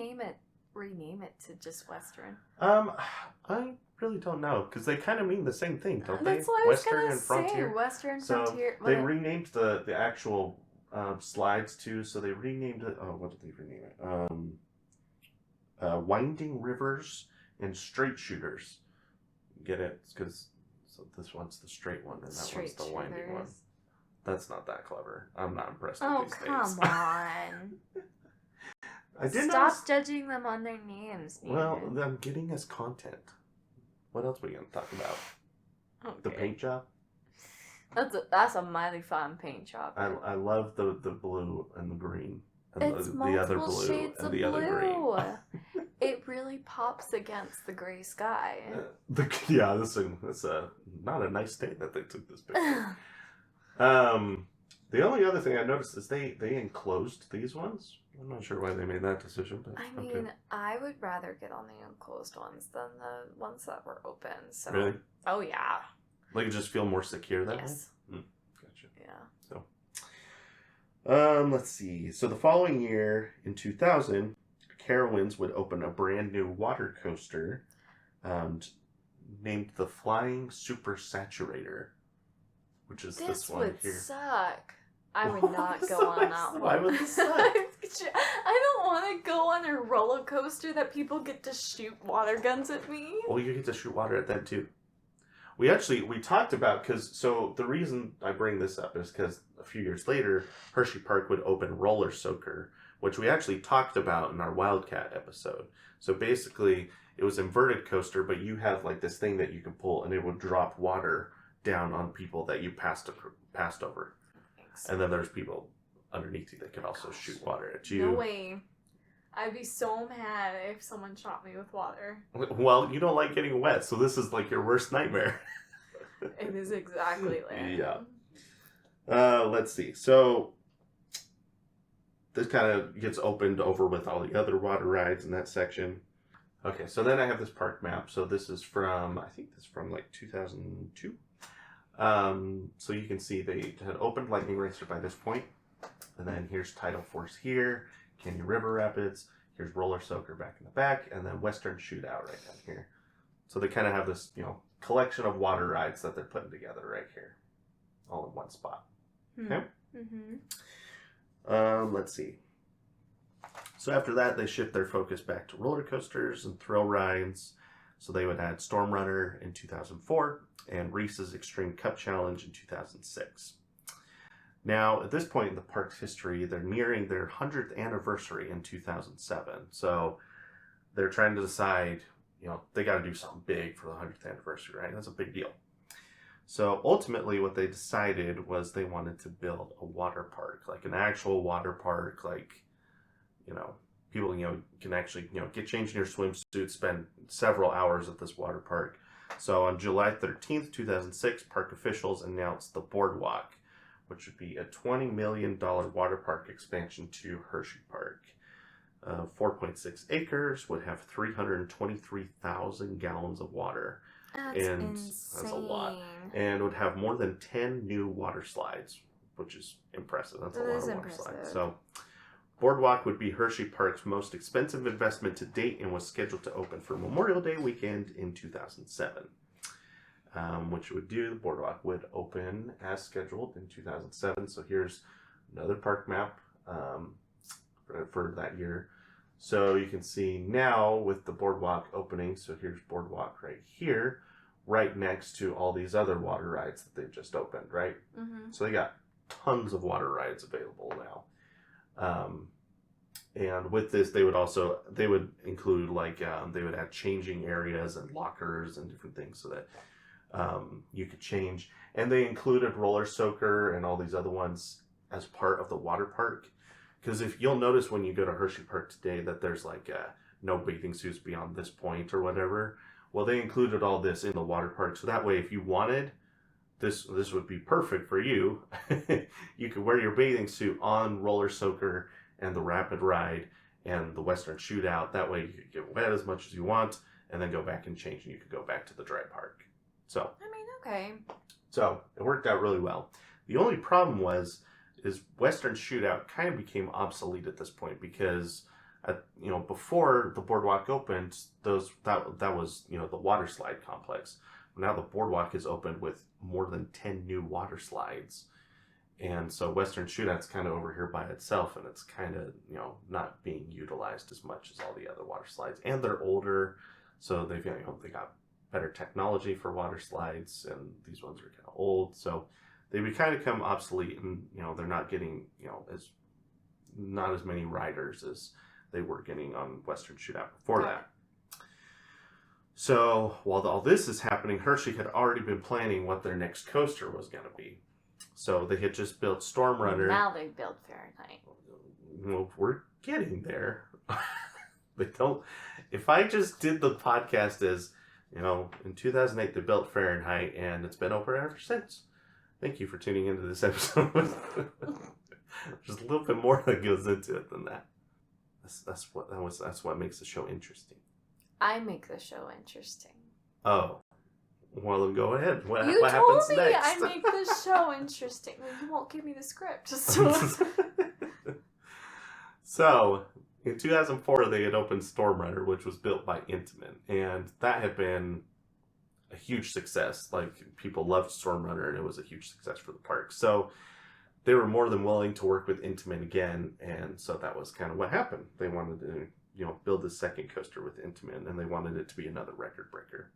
rename it to just Western?
I really don't know because they kind of mean the same thing, don't they?
That's what I was
Western
gonna
and Frontier.
say. Western
So
Frontier.
they renamed the actual slides too. So they renamed it. Oh, what did they rename it? Winding Rivers and Straight Shooters. Get it? Because this one's the straight one and that one's the winding one. That's not that clever. I'm not impressed with these names.
Come on. Stop judging them on their names, Nathan.
Well, I'm getting us content. What else are we going to talk about?
Okay.
The paint job?
That's a mighty fun paint job.
I love the blue and the green. And
It's
the other
multiple
blue
shades
and
of
the other green.
blue. It really pops against the gray sky.
Yeah, that's not a nice day that they took this picture. The only other thing I noticed is they enclosed these ones. I'm not sure why they made that decision, but
I mean, I would rather get on the enclosed ones than the ones that were open. So.
Really?
Oh yeah.
Like you just feel more secure that
Yes.
way? Gotcha.
Yeah.
So, let's see. So the following year, in 2000, Carowinds would open a brand new water coaster named the Flying Super Saturator, which is this one
would
here.
Suck. I would not go on that one.
Why would this suck?
I don't want to go on a roller coaster that people get to shoot water guns at me.
Well, you get to shoot water at that too. We talked about, so the reason I bring this up is because a few years later, Hersheypark would open Roller Soaker, which we actually talked about in our Wildcat episode. So basically, it was inverted coaster, but you have like this thing that you can pull and it would drop water down on people that you passed over. Thanks. And then there's people underneath you that can also shoot water at you.
No way. I'd be so mad if someone shot me with water.
Well, you don't like getting wet, so this is like your worst nightmare.
It is exactly like.
Yeah. Let's see. So this kind of gets opened over with all the other water rides in that section. Okay, so then I have this park map. So this is from, I think this is from like 2002. So you can see they had opened Lightning Racer by this point. And then here's Tidal Force here, Canyon River Rapids, here's Roller Soaker back in the back, and then Western Shootout right down here. So they kind of have this, collection of water rides that they're putting together right here, all in one spot. Okay?
Mm-hmm.
Let's see. So after that, they shift their focus back to roller coasters and thrill rides. So they would add Storm Runner in 2004 and Reese's Extreme Cup Challenge in 2006. Now, at this point in the park's history, they're nearing their 100th anniversary in 2007. So they're trying to decide, they got to do something big for the 100th anniversary, right? That's a big deal. So ultimately what they decided was they wanted to build a water park, like an actual water park, like, people, can actually, get changed in your swimsuit, spend several hours at this water park. So on July 13th, 2006, park officials announced the Boardwalk, which would be a $20 million water park expansion to Hersheypark. 4.6 acres, would have 323,000 gallons of water.
That's insane.
That's a lot. And would have more than 10 new water slides, which is impressive. That's a lot of water slides. So, Boardwalk would be Hersheypark's most expensive investment to date and was scheduled to open for Memorial Day weekend in 2007. Which would do, the Boardwalk would open as scheduled in 2007. So here's another park map for that year. So you can see now with the Boardwalk opening, so here's Boardwalk right here, right next to all these other water rides that they've just opened, right? Mm-hmm. So they got tons of water rides available now. And with this, they would include they would have changing areas and lockers and different things so that you could change. And they included roller soaker and all these other ones as part of the water park. Because if you'll notice when you go to Hersheypark today that there's no bathing suits beyond this point or whatever. Well, they included all this in the water park. So that way, if you wanted, this would be perfect for you. You could wear your bathing suit on roller soaker and the rapid ride and the Western Shootout. That way you could get wet as much as you want and then go back and change and you could go back to the dry park. So,
okay. So
it worked out really well. The only problem is Western Shootout kind of became obsolete at this point because, before the Boardwalk opened, that was, the water slide complex. Now the Boardwalk is opened with more than 10 new water slides. And so Western Shootout's kind of over here by itself, and it's kind of, not being utilized as much as all the other water slides. And they're older, so they got better technology for water slides, and these ones are kind of old. So they would kind of become obsolete, and, they're not getting, not as many riders as they were getting on Western Shootout before that. So while all this is happening, Hershey had already been planning what their next coaster was going to be. So they had just built Storm Runner.
Now they've built Fahrenheit.
Well, we're getting there. They don't. If I just did the podcast as, in 2008 they built Fahrenheit, and it's been open ever since. Thank you for tuning into this episode. There's a little bit more that goes into it than that. That's what makes the show interesting.
I make the show interesting.
Oh. Well, then go ahead. What
you
happens
told me
next?
I make the show interesting. Well, you won't give me the script.
So, in 2004, they had opened Storm Runner, which was built by Intamin. And that had been a huge success. People loved Storm Runner, and it was a huge success for the park. So, they were more than willing to work with Intamin again. And so that was kind of what happened. They wanted to, build a second coaster with Intamin, and they wanted it to be another record breaker.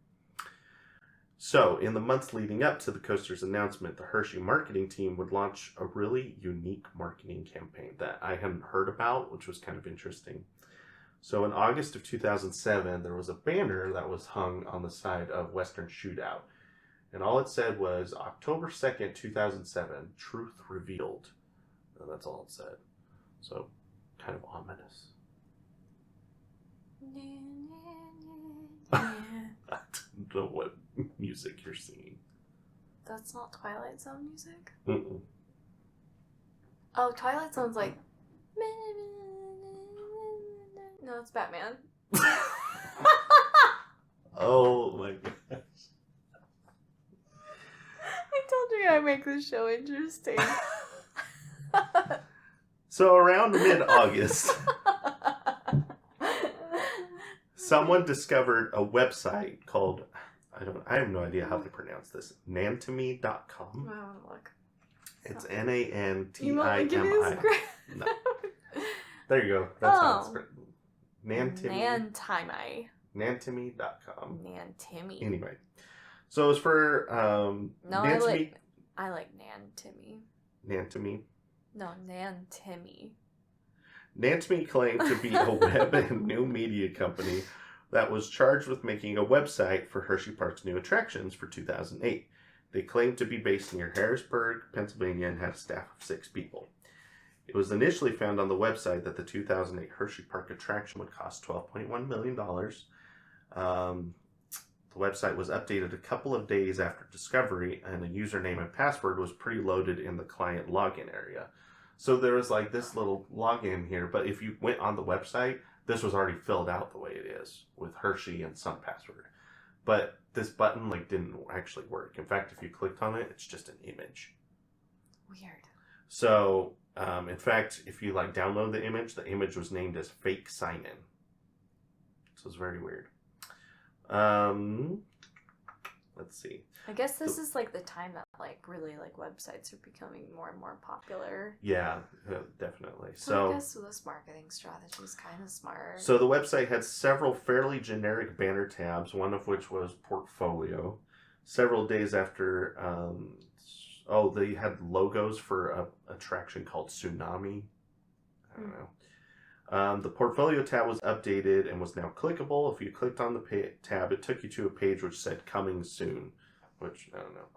So, in the months leading up to the coaster's announcement, the Hershey marketing team would launch a really unique marketing campaign that I hadn't heard about, which was kind of interesting. So, in August of 2007, there was a banner that was hung on the side of Western Shootout. And all it said was, October 2nd, 2007, truth revealed. And that's all it said. So, kind of ominous. I don't know what music you're singing.
That's not Twilight Zone music?
Mm-mm.
Oh, Twilight Zone's like... No, it's Batman.
Oh my gosh.
I told you I make this show interesting.
So around mid-August... Someone discovered a website called, I have no idea how to pronounce this, Nantimi.com.
I want to look.
It's Nantimi.
You want me to give you this script?
No. There you go. That's how it's written.
Nantimi.
Nantimi.com.
Nantimi.
Anyway. So it was for Nantimi.
I like Nantimi.
Nantimi?
No, Nantimi.
Nantimi claimed to be a web and new media company that was charged with making a website for Hersheypark's new attractions for 2008. They claimed to be based near Harrisburg, Pennsylvania, and had a staff of 6 people. It was initially found on the website that the 2008 Hersheypark attraction would cost $12.1 million. The website was updated a couple of days after discovery, and a username and password was preloaded in the client login area. So there was like this little login here, but if you went on the website, this was already filled out the way it is with Hershey and some password. But this button like didn't actually work. In fact, if you clicked on it, it's just an image.
Weird.
So, in fact, if you like download the image was named as fake sign-in. So it's very weird. Let's see.
I guess this is like the time that like really like websites are becoming more and more popular.
Yeah, definitely.
So I guess this marketing strategy is kind of smart.
So the website had several fairly generic banner tabs, one of which was portfolio. Several days after, they had logos for a attraction called Tsunami. I don't know. The portfolio tab was updated and was now clickable. If you clicked on the tab, it took you to a page which said coming soon, which I don't know.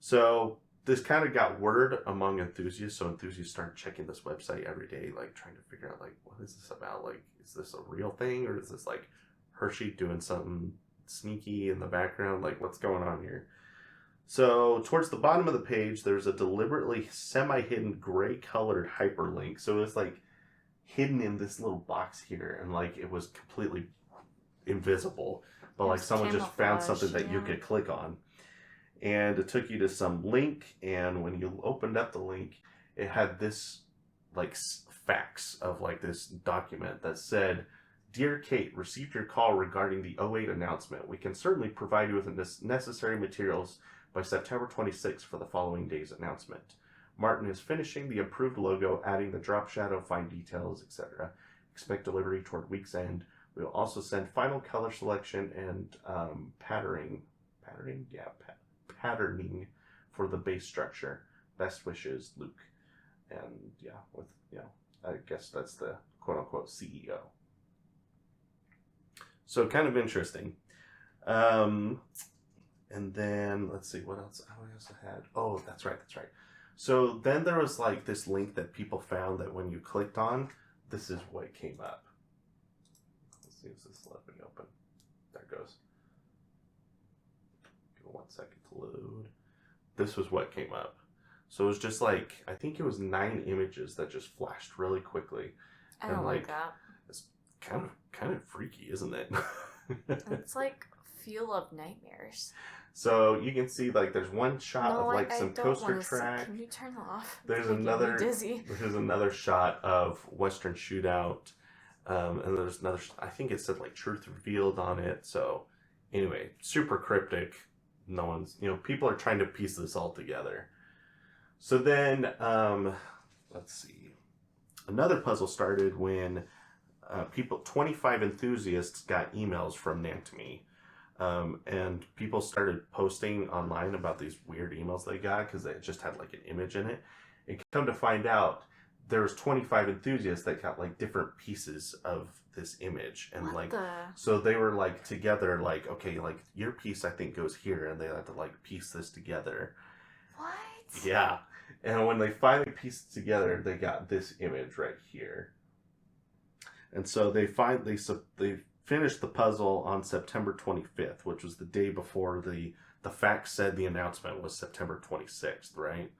So this kind of got word among enthusiasts. So enthusiasts started checking this website every day, like trying to figure out like, what is this about? Like, is this a real thing, or is this like Hershey doing something sneaky in the background? Like, what's going on here? So towards the bottom of the page, there's a deliberately semi-hidden gray colored hyperlink. So it's like hidden in this little box here, and like it was completely invisible, but like someone just found something that you could click on, and it took you to some link. And when you opened up the link, it had this like fax of like this document that said, "Dear Kate, received your call regarding the '08 announcement. We can certainly provide you with the necessary materials by September 26th for the following day's announcement. Martin is finishing the approved logo, adding the drop shadow, fine details, etc. Expect delivery toward week's end. We will also send final color selection and patterning for the base structure. Best wishes, Luke." And yeah, I guess that's the quote unquote CEO. So kind of interesting. And then let's see what else I had. Oh, that's right. So then there was like this link that people found that when you clicked on, this is what came up. Let's see if this let me open. There it goes. Give it 1 second to load. This was what came up. So it was just like, I think it was 9 images that just flashed really quickly.
I don't like that.
It's kind of freaky, isn't it?
It's like fuel of nightmares.
So you can see like there's one shot of like some coaster track.
Can you turn it off?
There's another shot of Western Shootout, and there's another. I think it said like Truth Revealed on it. So anyway, super cryptic. No one's, people are trying to piece this all together. So then, let's see. Another puzzle started when 25 enthusiasts got emails from Nantimi. And people started posting online about these weird emails they got because they just had like an image in it. And come to find out, there was 25 enthusiasts that got like different pieces of this image, and so they were like together, like, okay, like your piece I think goes here, and they had to like piece this together.
What?
Yeah, and when they finally pieced it together, they got this image right here. And so they finished the puzzle on September 25th, which was the day before the fax said the announcement was September 26th, right?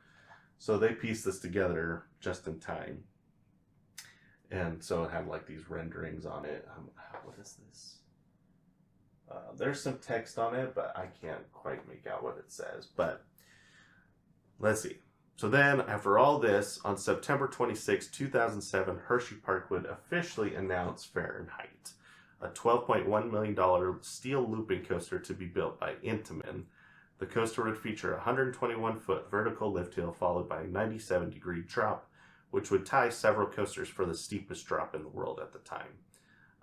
So they pieced this together just in time. And so it had like these renderings on it. What is this? There's some text on it, but I can't quite make out what it says. But let's see. So then, after all this, on September 26, 2007, Hersheypark would officially announce Fahrenheit, a $12.1 million steel looping coaster to be built by Intamin. The coaster would feature a 121-foot vertical lift hill followed by a 97-degree drop, which would tie several coasters for the steepest drop in the world at the time.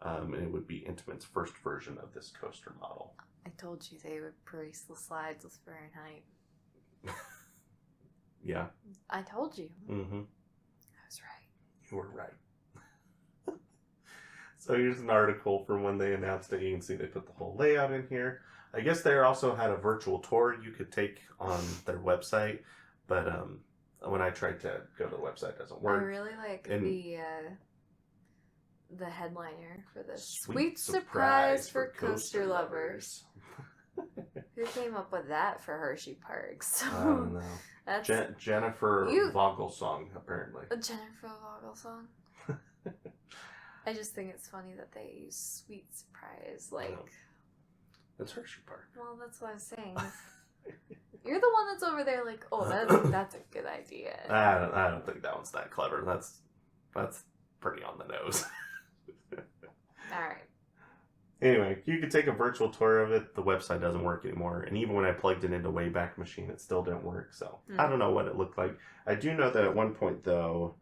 And it would be Intamin's first version of this coaster model.
I told you they would brace the slides with Fahrenheit.
Yeah.
I told you.
Mm-hmm.
I was right.
You were right. So here's an article from when they announced it. You can see they put the whole layout in here. I guess they also had a virtual tour you could take on their website, but when I tried to go to the website, it doesn't
I
work.
really like
And
the headliner for this.
Sweet
surprise for coaster lovers. Who came up with that for Hersheypark? So
I don't know.
that's
Jennifer Vogelsong, apparently.
a Jennifer Vogelsong. I just think it's funny that they use sweet surprise. Like,
It's Hersheypark.
well, that's what I was saying. You're the one that's over there like, oh, that's a good idea.
I don't think that one's that clever. That's pretty on the nose.
Alright.
Anyway, you could take a virtual tour of it. The website doesn't work anymore. And even when I plugged it into Wayback Machine, it still didn't work. So I don't know what it looked like. I do know that at one point, though,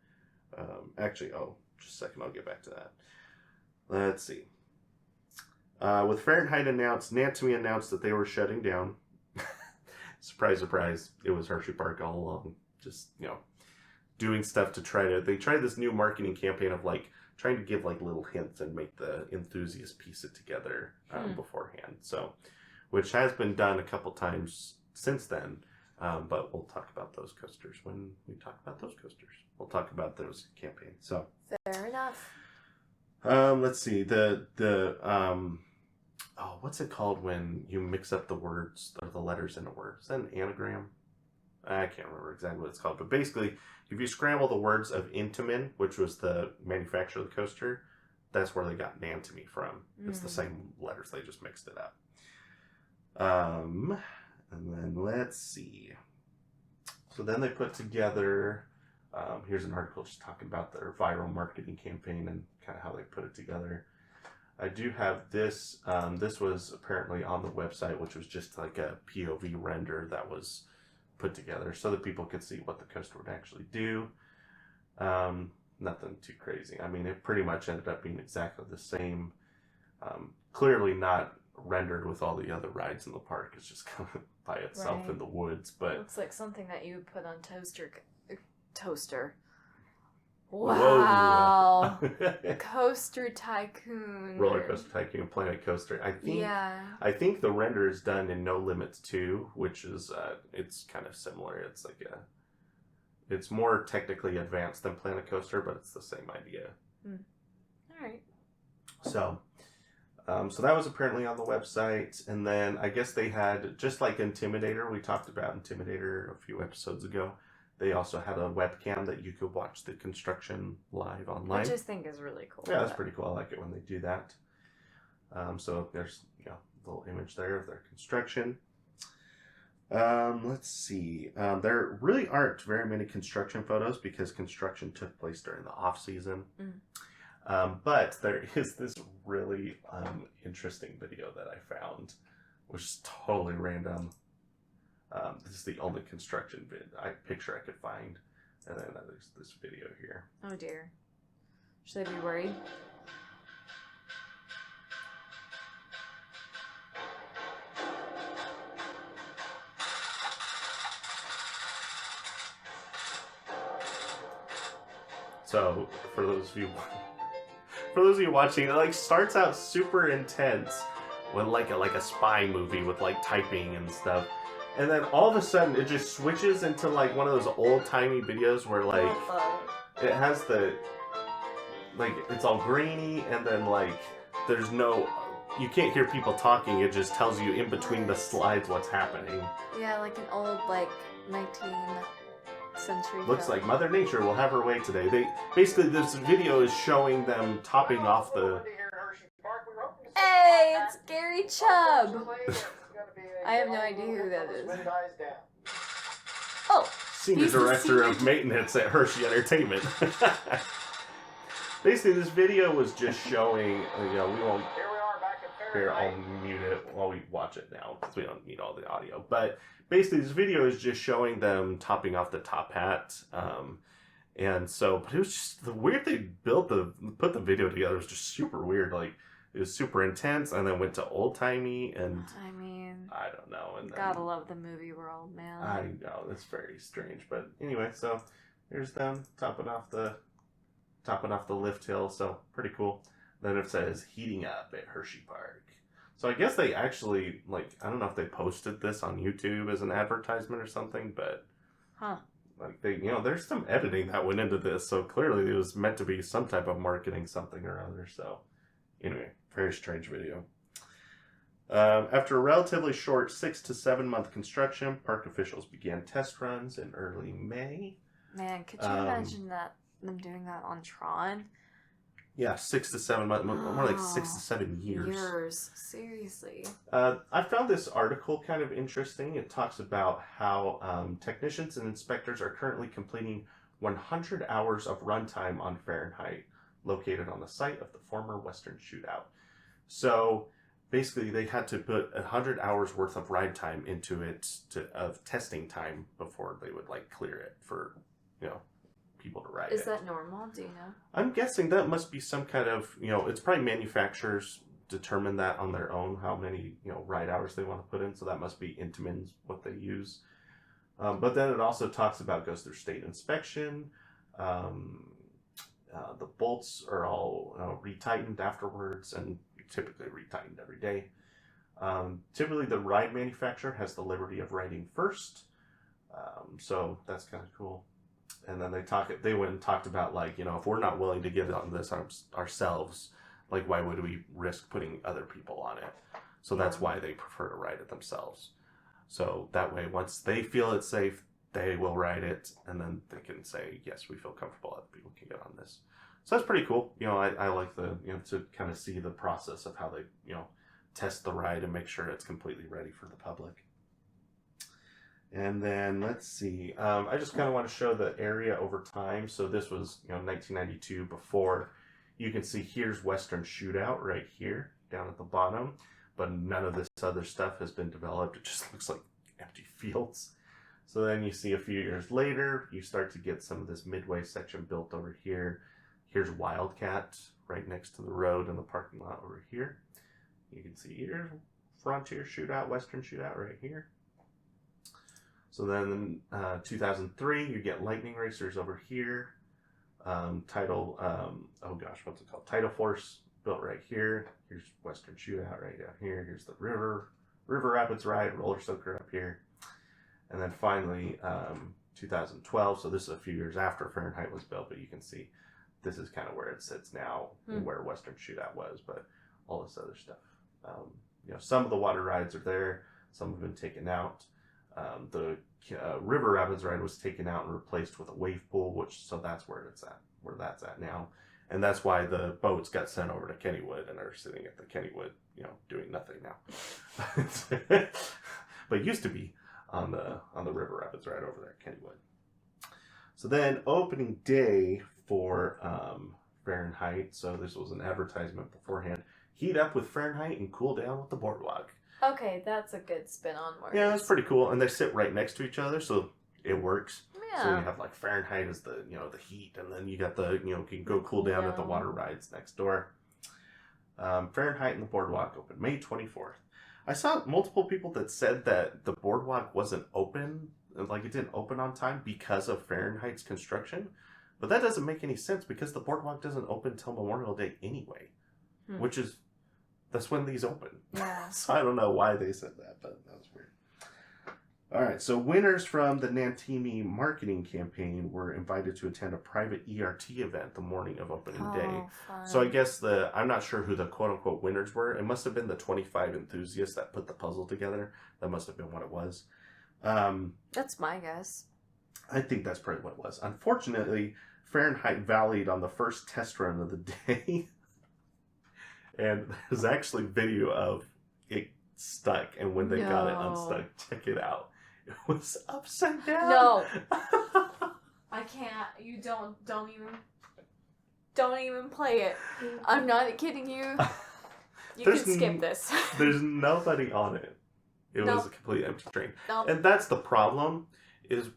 just a second, I'll get back to that. Let's see. With Fahrenheit announced, Nantimi announced that they were shutting down. Surprise, surprise. It was Hersheypark all along. Just, doing stuff to they tried this new marketing campaign of trying to give little hints and make the enthusiasts piece it together beforehand. So, which has been done a couple times since then. But we'll talk about those coasters when we talk about those coasters. We'll talk about those campaigns. So
Fair enough.
let's see what's it called when you mix up the words or the letters in a word? Is that an anagram? I can't remember exactly what it's called, but basically, if you scramble the words of Intamin, which was the manufacturer of the coaster, that's where they got Nantimi from. It's the same letters, they just mixed it up. And then let's see. So then they put together, here's an article just talking about their viral marketing campaign and kind of how they put it together. I do have this. This was apparently on the website, which was just like a POV render that was put together so that people could see what the coaster would actually do. Nothing too crazy. I mean, it pretty much ended up being exactly the same. Clearly not rendered with all the other rides in the park. It's just kind of by itself in the woods. But
looks like something that you would put on toaster. Wow. Coaster Tycoon.
Roller Coaster Tycoon, Planet Coaster. I think the render is done in No Limits 2, which is it's kind of similar. It's it's more technically advanced than Planet Coaster, but it's the same idea.
All right.
So that was apparently on the website, and then I guess they had, just like Intimidator, we talked about Intimidator a few episodes ago. They also had a webcam that you could watch the construction live online.
Which I think is really cool.
Yeah, that's pretty cool. I like it when they do that. So there's a little image there of their construction. Let's see. There really aren't very many construction photos because construction took place during the off season. But there is this really interesting video that I found, which is totally random. This is the only construction picture I could find. And then there's this video here.
Oh dear. Should I be worried?
So for those of you watching, it starts out super intense with like a spy movie with typing and stuff. And then all of a sudden, it just switches into one of those old-timey videos where it has it's all grainy, and then there's no, you can't hear people talking. It just tells you in between the slides what's happening.
Yeah, like an old 19th century.
Looks like Mother Nature will have her way today. Basically this video is showing them topping off the.
Hey, it's Gary Chubb. I have no idea who that is. Oh,
Senior Director of Maintenance at Hershey Entertainment. Basically, this video was just showing, we won't, here, I'll mute it while we watch it now, because we don't need all the audio. But basically, this video is just showing them topping off the top hat. And so, but it was just, the weird they put the video together was just super weird. It was super intense, and then went to old-timey, and
I mean,
I don't know. And
gotta love the movie world, man.
I know, it's very strange. But anyway, so here's them topping off the lift hill, so pretty cool. Then it says heating up at Hersheypark. So I guess they actually, I don't know if they posted this on YouTube as an advertisement or something, but like there's some editing that went into this, so clearly it was meant to be some type of marketing something or other. So anyway, very strange video. After a relatively short 6 to 7 month construction, park officials began test runs in early May.
Man, could you imagine them doing that on Tron?
Yeah, 6 to 7 months, more like 6 to 7 years.
Seriously.
I found this article kind of interesting. It talks about how technicians and inspectors are currently completing 100 hours of runtime on Fahrenheit, located on the site of the former Western Shootout. So basically, they had to put 100 hours worth of ride time into it of testing time before they would clear it for people to ride.
Is that normal? Do you know?
I'm guessing that must be some kind of it's probably manufacturers determine that on their own how many ride hours they want to put in. So that must be Intamin's what they use. But then it also talks about goes through state inspection. The bolts are all retightened afterwards and typically retightened every day. Typically, the ride manufacturer has the liberty of riding first, so that's kind of cool. And then they went and talked about if we're not willing to get on this ourselves, why would we risk putting other people on it? So that's why they prefer to ride it themselves. So that way, once they feel it's safe, they will ride it, and then they can say, yes, we feel comfortable, other people can get on this. So that's pretty cool. I like the to kind of see the process of how they test the ride and make sure it's completely ready for the public. And then let's see. I just kind of want to show the area over time. So this was 1992 before. You can see here's Western Shootout right here down at the bottom, but none of this other stuff has been developed. It just looks like empty fields. So then you see a few years later, you start to get some of this midway section built over here. Here's Wildcat right next to the road in the parking lot over here. You can see here, Frontier Shootout, Western Shootout right here. So then in 2003, you get Lightning Racers over here. Tidal Force built right here. Here's Western Shootout right down here. Here's the River Rapids Ride, Roller Soaker up here. And then finally, 2012, so this is a few years after Fahrenheit was built, but you can see this is kind of where it sits now, where Western Shootout was, but all this other stuff. Some of the water rides are there, some have been taken out. The River Rapids ride was taken out and replaced with a wave pool, so that's where that's at now. And that's why the boats got sent over to Kennywood and are sitting at the Kennywood, doing nothing now. But it used to be on the River Rapids ride over there at Kennywood. So then opening day for Fahrenheit. So this was an advertisement beforehand. Heat up with Fahrenheit and cool down with the boardwalk.
Okay, that's a good spin on words.
Yeah, that's pretty cool. And they sit right next to each other, so it works.
Yeah.
So you have Fahrenheit as the the heat, and then you got the you can go cool down at the water rides next door. Fahrenheit and the boardwalk opened May 24th. I saw multiple people that said that the boardwalk wasn't open, it didn't open on time because of Fahrenheit's construction. But that doesn't make any sense because the boardwalk doesn't open till Memorial Day anyway, that's when these open.
Yeah.
So I don't know why they said that, but that was weird. All right, so winners from the Nantimi marketing campaign were invited to attend a private ERT event the morning of opening day.
Fun.
So I guess I'm not sure who the quote-unquote winners were. It must have been the 25 enthusiasts that put the puzzle together. That must have been what it was.
That's my guess.
I think that's probably what it was. Unfortunately, Fahrenheit valleyed on the first test run of the day. And there's actually video of it stuck, and when they got it unstuck, check it out. It was upside down.
No. I can't. You don't even play it. I'm not kidding you. You can skip this.
There's nobody on it. It was a complete empty train. And that's the problem, is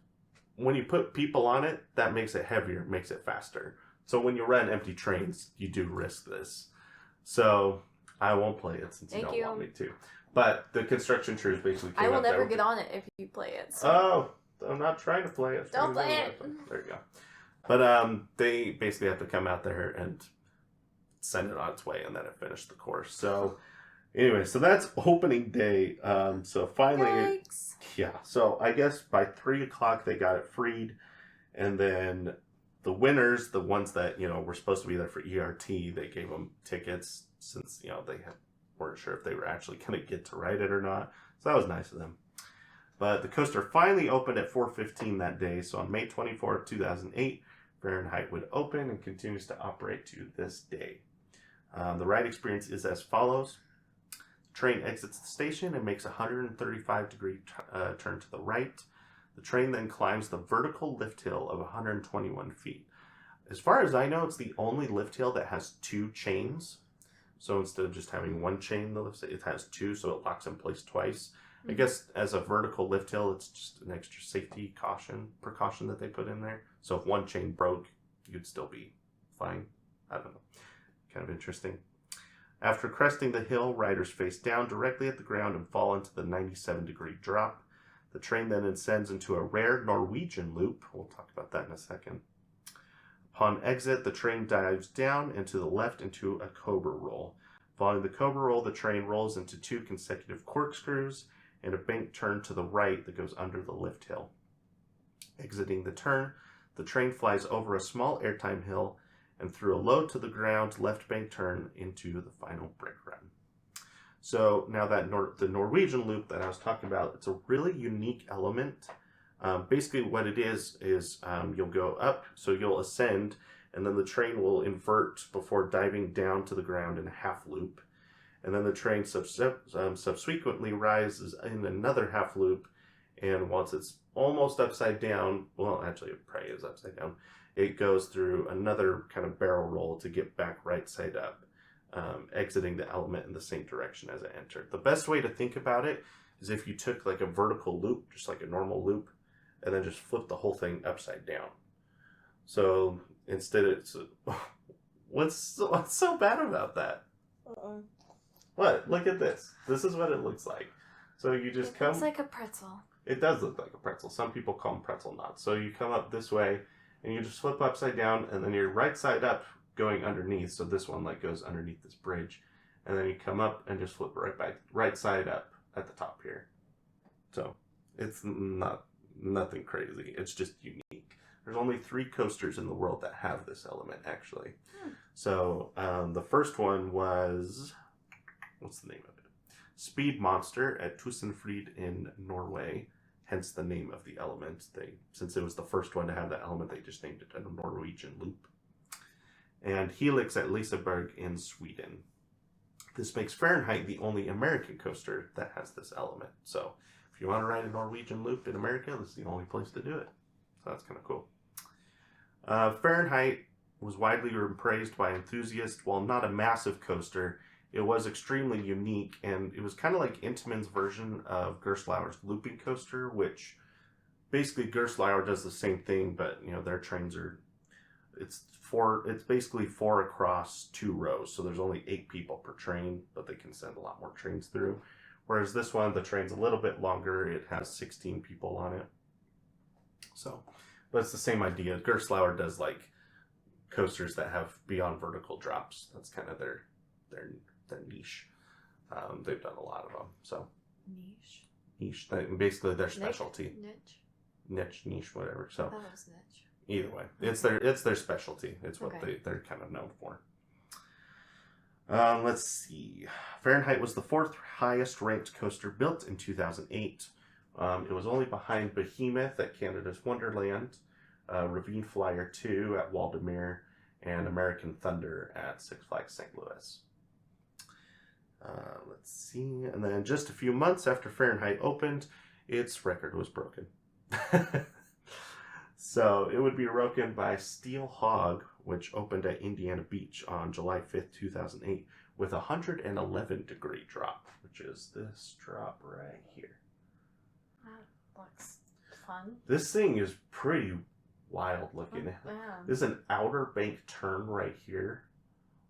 when you put people on it, that makes it heavier, makes it faster. So when you run empty trains, you do risk this. So I won't play it since you don't want me to. But the construction crews basically came
I will
out
never
there
get on it if you play it. So.
Oh, I'm not trying to play it.
Don't play it.
There you go. But they basically have to come out there and send it on its way, and then it finished the course. So anyway, so that's opening day. So finally,
Yikes.
yeah. So I guess by 3 o'clock they got it freed. And then the winners, the ones that, were supposed to be there for ERT, they gave them tickets since, weren't sure if they were actually going to get to ride it or not. So that was nice of them. But the coaster finally opened at 4:15 that day. So on May 24th, 2008, Fahrenheit would open and continues to operate to this day. The ride experience is as follows. The train exits the station and makes a 135-degree turn to the right. The train then climbs the vertical lift hill of 121 feet. As far as I know, it's the only lift hill that has 2 chains. So instead of just having 1 chain, it has 2, so it locks in place twice. I guess as a vertical lift hill, it's just an extra safety precaution that they put in there. So if 1 chain broke, you'd still be fine. I don't know. Kind of interesting. After cresting the hill, riders face down directly at the ground and fall into the 97-degree drop. The train then ascends into a rare Norwegian loop. We'll talk about that in a second. Upon exit, the train dives down and to the left into a cobra roll. Following the cobra roll, the train rolls into 2 consecutive corkscrews and a bank turn to the right that goes under the lift hill. Exiting the turn, the train flies over a small airtime hill and through a low to the ground left bank turn into the final brick run. So now that the Norwegian loop that I was talking about, it's a really unique element. Basically what it is you'll go up, so you'll ascend, and then the train will invert before diving down to the ground in a half loop. And then the train subsequently rises in another half loop, and once it's almost upside down, well, actually it probably is upside down, it goes through another kind of barrel roll to get back right side up, exiting the element in the same direction as it entered. The best way to think about it is if you took like a vertical loop, just like a normal loop, and then just flip the whole thing upside down. So instead it's... What's so bad about that? What? Look at this. This is what it looks like. So you just come...
It looks like a pretzel.
It does look like a pretzel. Some people call them pretzel knots. So you come up this way, and you just flip upside down, and then you're right side up going underneath. So this one like goes underneath this bridge. And then you come up and just flip right side up at the top here. So it's nothing crazy. It's just unique. There's only 3 coasters in the world that have this element, actually. So the first one was... What's the name of it? Speed Monster at Tusenfryd in Norway. Hence the name of the element. Since it was the first one to have that element, they just named it a Norwegian loop. And Helix at Liseberg in Sweden. This makes Fahrenheit the only American coaster that has this element. So if you want to ride a Norwegian loop in America, this is the only place to do it. So that's kind of cool. Fahrenheit was widely praised by enthusiasts. While not a massive coaster, it was extremely unique, and it was kind of like Intamin's version of Gerstlauer's looping coaster, which basically Gerstlauer does the same thing, but their trains are it's basically 4 across 2 rows, so there's only 8 people per train, but they can send a lot more trains through. Whereas this one, the train's a little bit longer. It has 16 people on it. So, but it's the same idea. Gerstlauer does like coasters that have beyond vertical drops. That's kind of their niche. They've done a lot of them. So niche. Basically their specialty. Niche, whatever. So
I thought it was niche.
Either way, it's their specialty. It's what they're kind of known for. Let's see. Fahrenheit was the 4th highest ranked coaster built in 2008. It was only behind Behemoth at Canada's Wonderland, Ravine Flyer 2 at Waldameer, and American Thunder at Six Flags St. Louis. Let's see. And then just a few months after Fahrenheit opened, its record was broken. So it would be broken by Steel Hog, which opened at Indiana Beach on July 5th, 2008, with a 111-degree drop, which is this drop right here.
That looks fun.
This thing is pretty wild looking.
Yeah.
This is an outer bank turn right here.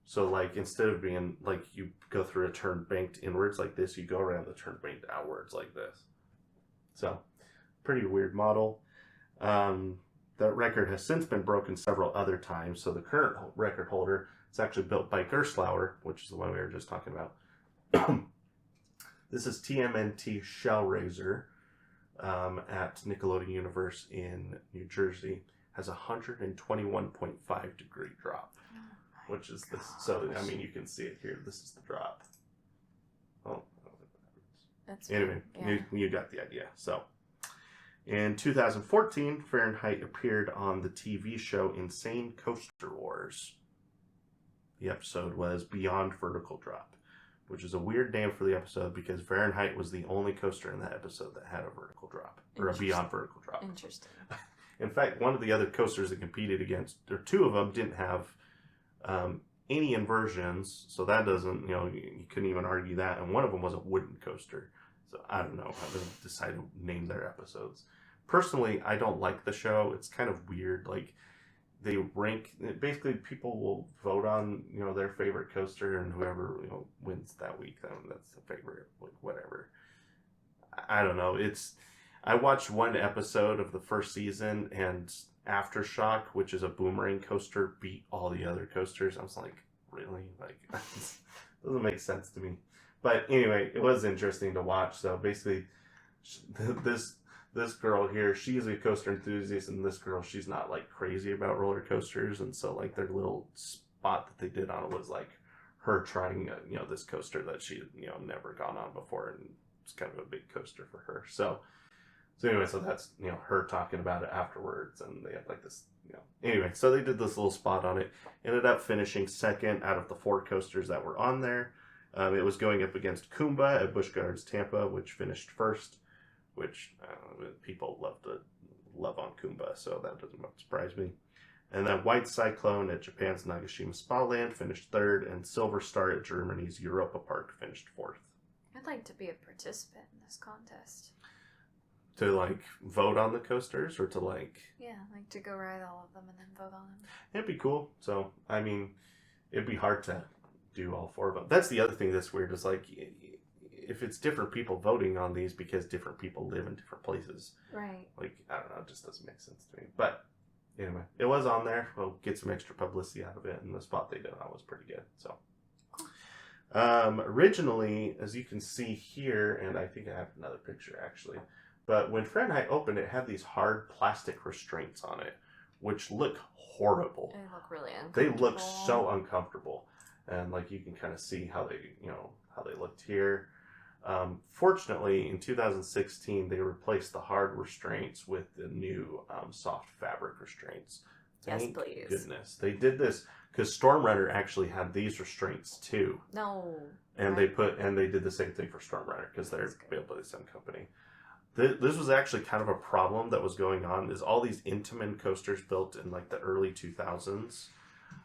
So like instead of being like you go through a turn banked inwards like this, you go around the turn banked outwards like this. So pretty weird model. That record has since been broken several other times. So the current record holder is actually built by Gerstlauer, which is the one we were just talking about. This is TMNT Shellraiser at Nickelodeon Universe in New Jersey. has a 121.5 degree drop, which is this. So, I mean, you can see it here. This is the drop. Oh,
that's
anyway,
yeah.
you got the idea. So, in 2014, Fahrenheit appeared on the TV show Insane Coaster Wars. The episode was Beyond Vertical Drop, which is a weird name for the episode because Fahrenheit was the only coaster in that episode that had a vertical drop, or a Beyond Vertical Drop.
Interesting.
In fact, one of the other coasters that competed against, or two of them, didn't have any inversions, so that doesn't, you couldn't even argue that. And one of them was a wooden coaster. So I don't know how they decided to name their episodes. Personally, I don't like the show. It's kind of weird. Like, they rank, basically people will vote on, their favorite coaster, and whoever, wins that week, then that's the favorite, like, whatever. I don't know. I watched one episode of the first season, and Aftershock, which is a boomerang coaster, beat all the other coasters. I was like, really? Like, doesn't make sense to me. But anyway, it was interesting to watch. So basically, this girl here, she's a coaster enthusiast, and this girl, she's not like crazy about roller coasters, and so like their little spot that they did on it was like her trying this coaster that she never gone on before, and it's kind of a big coaster for her. So anyway, so that's her talking about it afterwards, and they had like this anyway, so they did this little spot on it. Ended up finishing second out of the 4 coasters that were on there. It was going up against Kumba at Busch Gardens Tampa, which finished first, which people love on Kumba, so that doesn't surprise me. And then White Cyclone at Japan's Nagashima Spa Land finished third, and Silver Star at Germany's Hersheypark finished fourth.
I'd like to be a participant in this contest.
To like vote on the coasters, or to like...
Yeah, like to go ride all of them and then vote on them.
It'd be cool. So, I mean, it'd be hard to do all 4 of them. That's the other thing that's weird, is like, if it's different people voting on these because different people live in different places.
Right.
Like, I don't know, it just doesn't make sense to me. But anyway, it was on there. We'll get some extra publicity out of it, and the spot they did on was pretty good. So, originally, as you can see here, and I think I have another picture actually, but when Fahrenheit opened, it had these hard plastic restraints on it, which look horrible.
They look really uncomfortable.
They look so uncomfortable. And like you can kind of see how they, how they looked here. Fortunately, in 2016, they replaced the hard restraints with the new soft fabric restraints. Thank
please.
Goodness. They did this because Storm Runner actually had these restraints too.
No.
And they did the same thing for Storm Runner because they're built by the same company. This was actually kind of a problem that was going on, is all these Intamin coasters built in like the early 2000s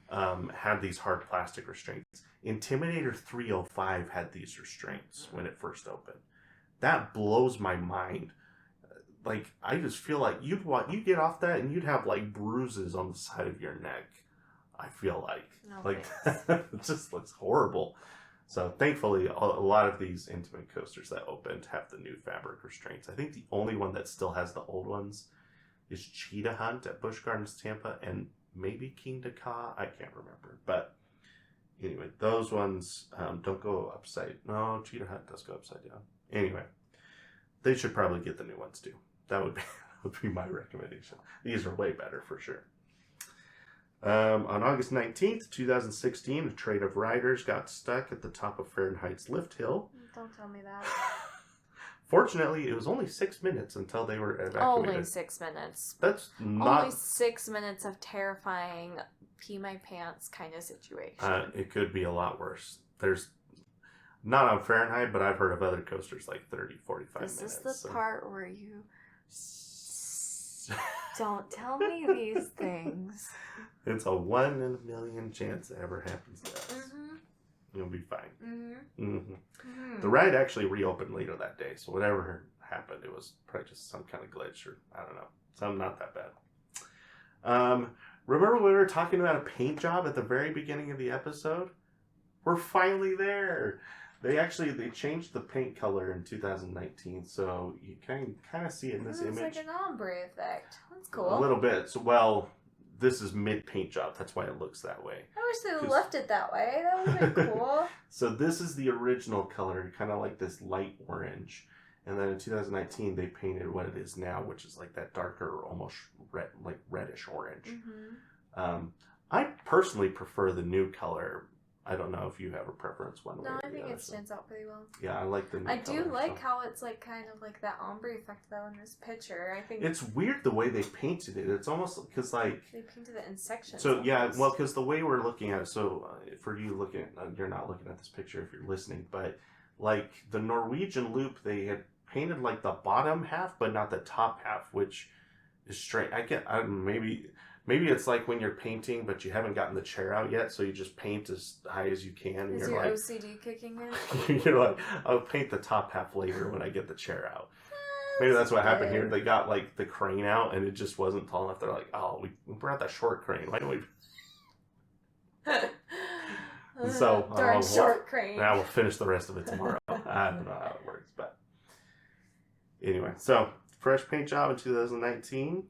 had these hard plastic restraints. Intimidator 305 had these restraints when it first opened. That blows my mind. Like, I just feel like you'd get off that and you'd have like bruises on the side of your neck. I feel like it just looks horrible. So thankfully, a lot of these Intamin coasters that opened have the new fabric restraints. I think the only one that still has the old ones is Cheetah Hunt at Busch Gardens Tampa, and maybe King Dakar. I can't remember. But anyway, those ones don't go upside. No, Cheetah Hunt does go upside down. Anyway, they should probably get the new ones too. That would be my recommendation. These are way better for sure. On August 19th, 2016, a train of riders got stuck at the top of Fahrenheit's lift hill.
Don't tell me that.
Fortunately, it was only 6 minutes until they were evacuated.
Only 6 minutes.
That's not...
Only 6 minutes of terrifying pee my pants kind of situation.
It could be a lot worse. There's... Not on Fahrenheit, but I've heard of other coasters like 30, 45 minutes.
This is the part where you... Don't tell me these things.
It's a 1 in a million chance it ever happens to us.
Mm-hmm.
You'll be fine.
Mm-hmm.
Mm-hmm.
Mm-hmm.
The ride actually reopened later that day, so whatever happened, it was probably just some kind of glitch, or I don't know. Something not that bad. Remember when we were talking about a paint job at the very beginning of the episode? We're finally there. They changed the paint color in 2019, so you can kind of see it in this image.
It's like an ombre effect. That's cool.
A little bit. So, well, this is mid paint job. That's why it looks that way.
I wish they left it that way. That would have been cool.
So this is the original color, kind of like this light orange. And then in 2019, they painted what it is now, which is like that darker, almost red, like reddish orange.
Mm-hmm.
I personally prefer the new color. I don't know if you have a preference one way
No,
or
I
the
think
other.
it stands out pretty well.
Yeah, I like the new
I
color.
do like how it's like kind of like that ombre effect though in this picture. I think
it's weird the way they painted it. It's almost because like
they painted it in sections.
So
almost.
yeah, well, because the way we're looking at it, so for you looking, you're not looking at this picture if you're listening, but like the Norwegian loop, they had painted like the bottom half, but not the top half, which is strange. Maybe it's like when you're painting, but you haven't gotten the chair out yet, so you just paint as high as you can. And
Is
you're
your
like,
OCD kicking in?
you're like, I'll paint the top half later when I get the chair out. Maybe that's what happened here. They got like the crane out and it just wasn't tall enough. They're like, oh, we brought that short crane. Why don't we? So
darn short crane.
Now we'll finish the rest of it tomorrow. I don't know how it works, but anyway. So fresh paint job in 2019.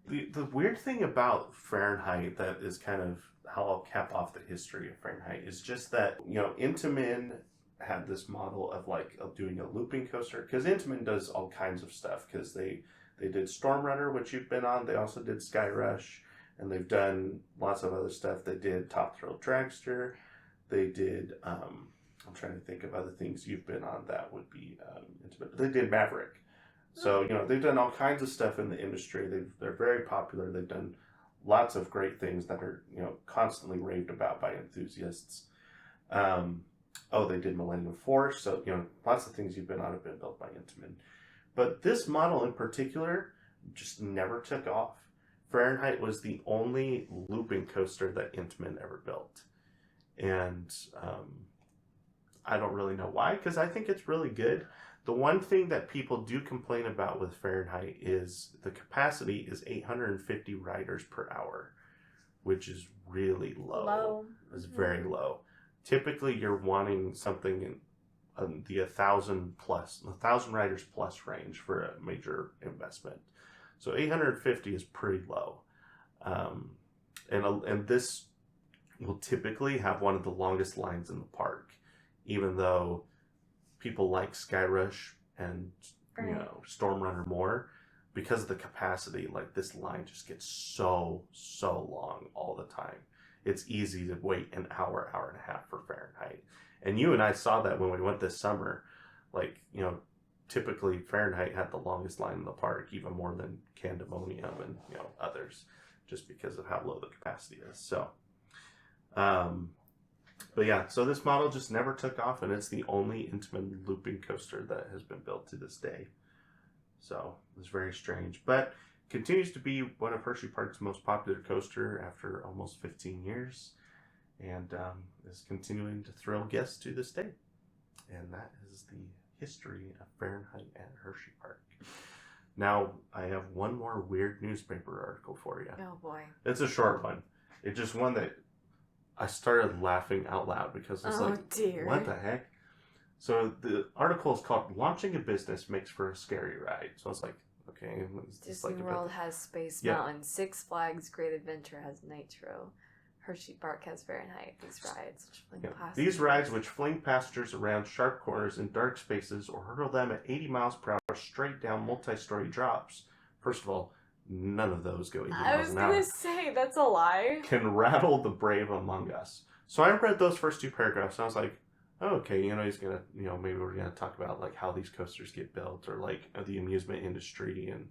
The weird thing about Fahrenheit that is kind of how I'll cap off the history of Fahrenheit is just that, Intamin had this model of doing a looping coaster, because Intamin does all kinds of stuff, because they did Storm Runner, which you've been on. They also did Sky Rush, and they've done lots of other stuff. They did Top Thrill Dragster. They did I'm trying to think of other things you've been on that would be Intamin. They did Maverick. So, they've done all kinds of stuff in the industry. They're very popular. They've done lots of great things that are, constantly raved about by enthusiasts. They did Millennium Force. So, lots of things you've been on have been built by Intamin. But this model in particular just never took off. Fahrenheit was the only looping coaster that Intamin ever built. And I don't really know why, because I think it's really good. The one thing that people do complain about with Fahrenheit is the capacity is 850 riders per hour, which is really low. It's very low. Typically, you're wanting something in the 1,000 riders plus range for a major investment. So 850 is pretty low. And this will typically have one of the longest lines in the park, even though people like Sky Rush and Storm Runner more, because of the capacity. Like, this line just gets so long all the time. It's easy to wait an hour and a half for Fahrenheit. And you and I saw that when we went this summer. Like, typically Fahrenheit had the longest line in the park, even more than Candemonium and others, just because of how low the capacity is. So but yeah, so this model just never took off, and it's the only Intamin looping coaster that has been built to this day. So it's very strange, but continues to be one of Hersheypark's most popular coaster after almost 15 years, and is continuing to thrill guests to this day. And that is the history of Fahrenheit at Hersheypark. Now, I have one more weird newspaper article for you.
Oh boy.
It's a short one. It's just one that I started laughing out loud because it's
dear.
What the heck? So the article is called "Launching a Business Makes for a Scary Ride." So I was like, okay.
Disney World has Space Mountain. Six Flags Great Adventure has Nitro. Hersheypark has Fahrenheit. These rides, which fling passengers.
These rides, which fling passengers around sharp corners in dark spaces or hurl them at 80 miles per hour straight down multi-story drops. First of all, none of those go 80 miles an hour.
I was going to say, that's a lie.
Can rattle the brave among us. So I read those first two paragraphs, and I was like, oh, okay, he's going to, maybe we're going to talk about, like, how these coasters get built, or, like, the amusement industry, and,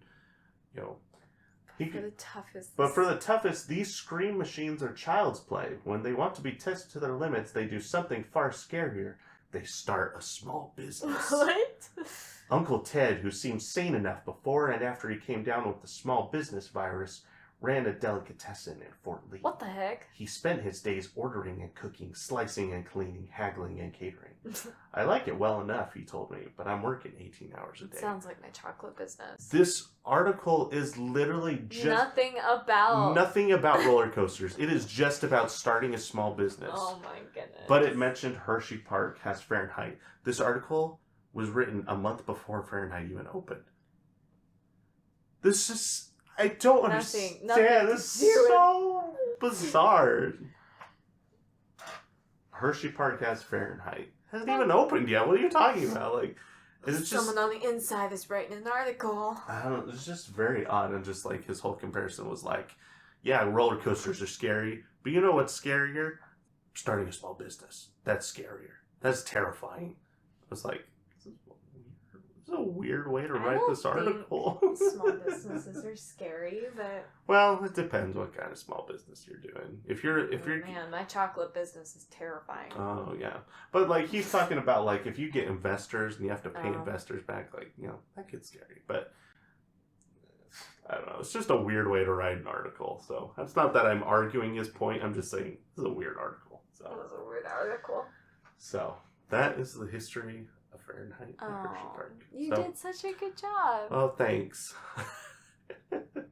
For the toughest, these scream machines are child's play. When they want to be tested to their limits, they do something far scarier. They start a small business.
What?
Uncle Ted, who seemed sane enough before and after he came down with the small business virus, ran a delicatessen in Fort Lee.
What the heck?
He spent his days ordering and cooking, slicing and cleaning, haggling and catering. I like it well enough, he told me, but I'm working 18 hours a day.
Sounds like my chocolate business.
This article is literally just
nothing about
roller coasters. It is just about starting a small business.
Oh my goodness.
But it mentioned Hersheypark has Fahrenheit. This article was written a month before Fahrenheit even opened. This is... I don't understand. This is so bizarre. Hersheypark has Fahrenheit. Hasn't even opened yet. What are you talking about? Like, It's
Someone on the inside is writing an article.
I don't know, it's just very odd, and just like his whole comparison was like, yeah, roller coasters are scary, but you know what's scarier? Starting a small business. That's scarier. That's terrifying. I was like, this is a weird way to write this article.
Small businesses are scary, but
well, it depends what kind of small business you're doing. If you're
man, my chocolate business is terrifying.
Oh yeah, but like he's talking about like if you get investors and you have to pay investors back, like that gets scary. But I don't know. It's just a weird way to write an article. So that's not that I'm arguing his point. I'm just saying this is a weird article. So
that was a weird article.
So that is the history of Fahrenheit and Hersheypark.
You did such a good job.
Oh, thanks.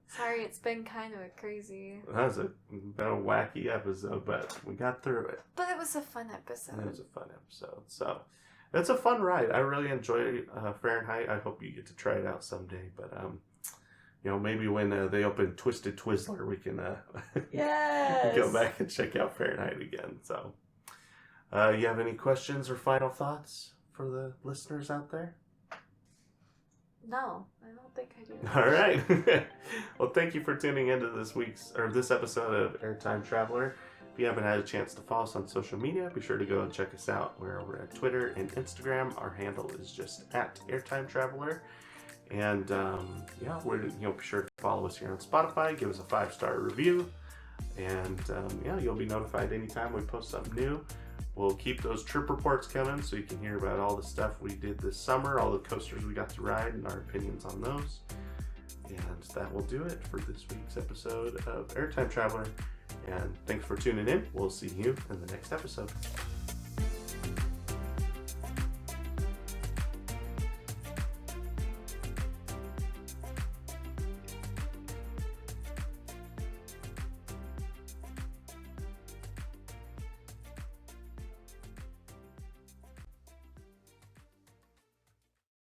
Sorry, it's been kind of crazy.
That was been a wacky episode, but we got through it.
But it was a fun episode.
It was a fun episode. So it's a fun ride. I really enjoy Fahrenheit. I hope you get to try it out someday. But maybe when they open Twisted Twizzler, we can go back and check out Fahrenheit again. So, you have any questions or final thoughts for the listeners out there?
No, I don't think I do.
All right. Well, thank you for tuning into this episode of Airtime Traveler. If you haven't had a chance to follow us on social media, be sure to go and check us out. We're over at Twitter and Instagram. Our handle is just at Airtime Traveler. And be sure to follow us here on Spotify. Give us a 5-star review, and you'll be notified anytime we post something new. We'll keep those trip reports coming, so you can hear about all the stuff we did this summer, all the coasters we got to ride, and our opinions on those. And that will do it for this week's episode of Airtime Traveler. And thanks for tuning in. We'll see you in the next episode.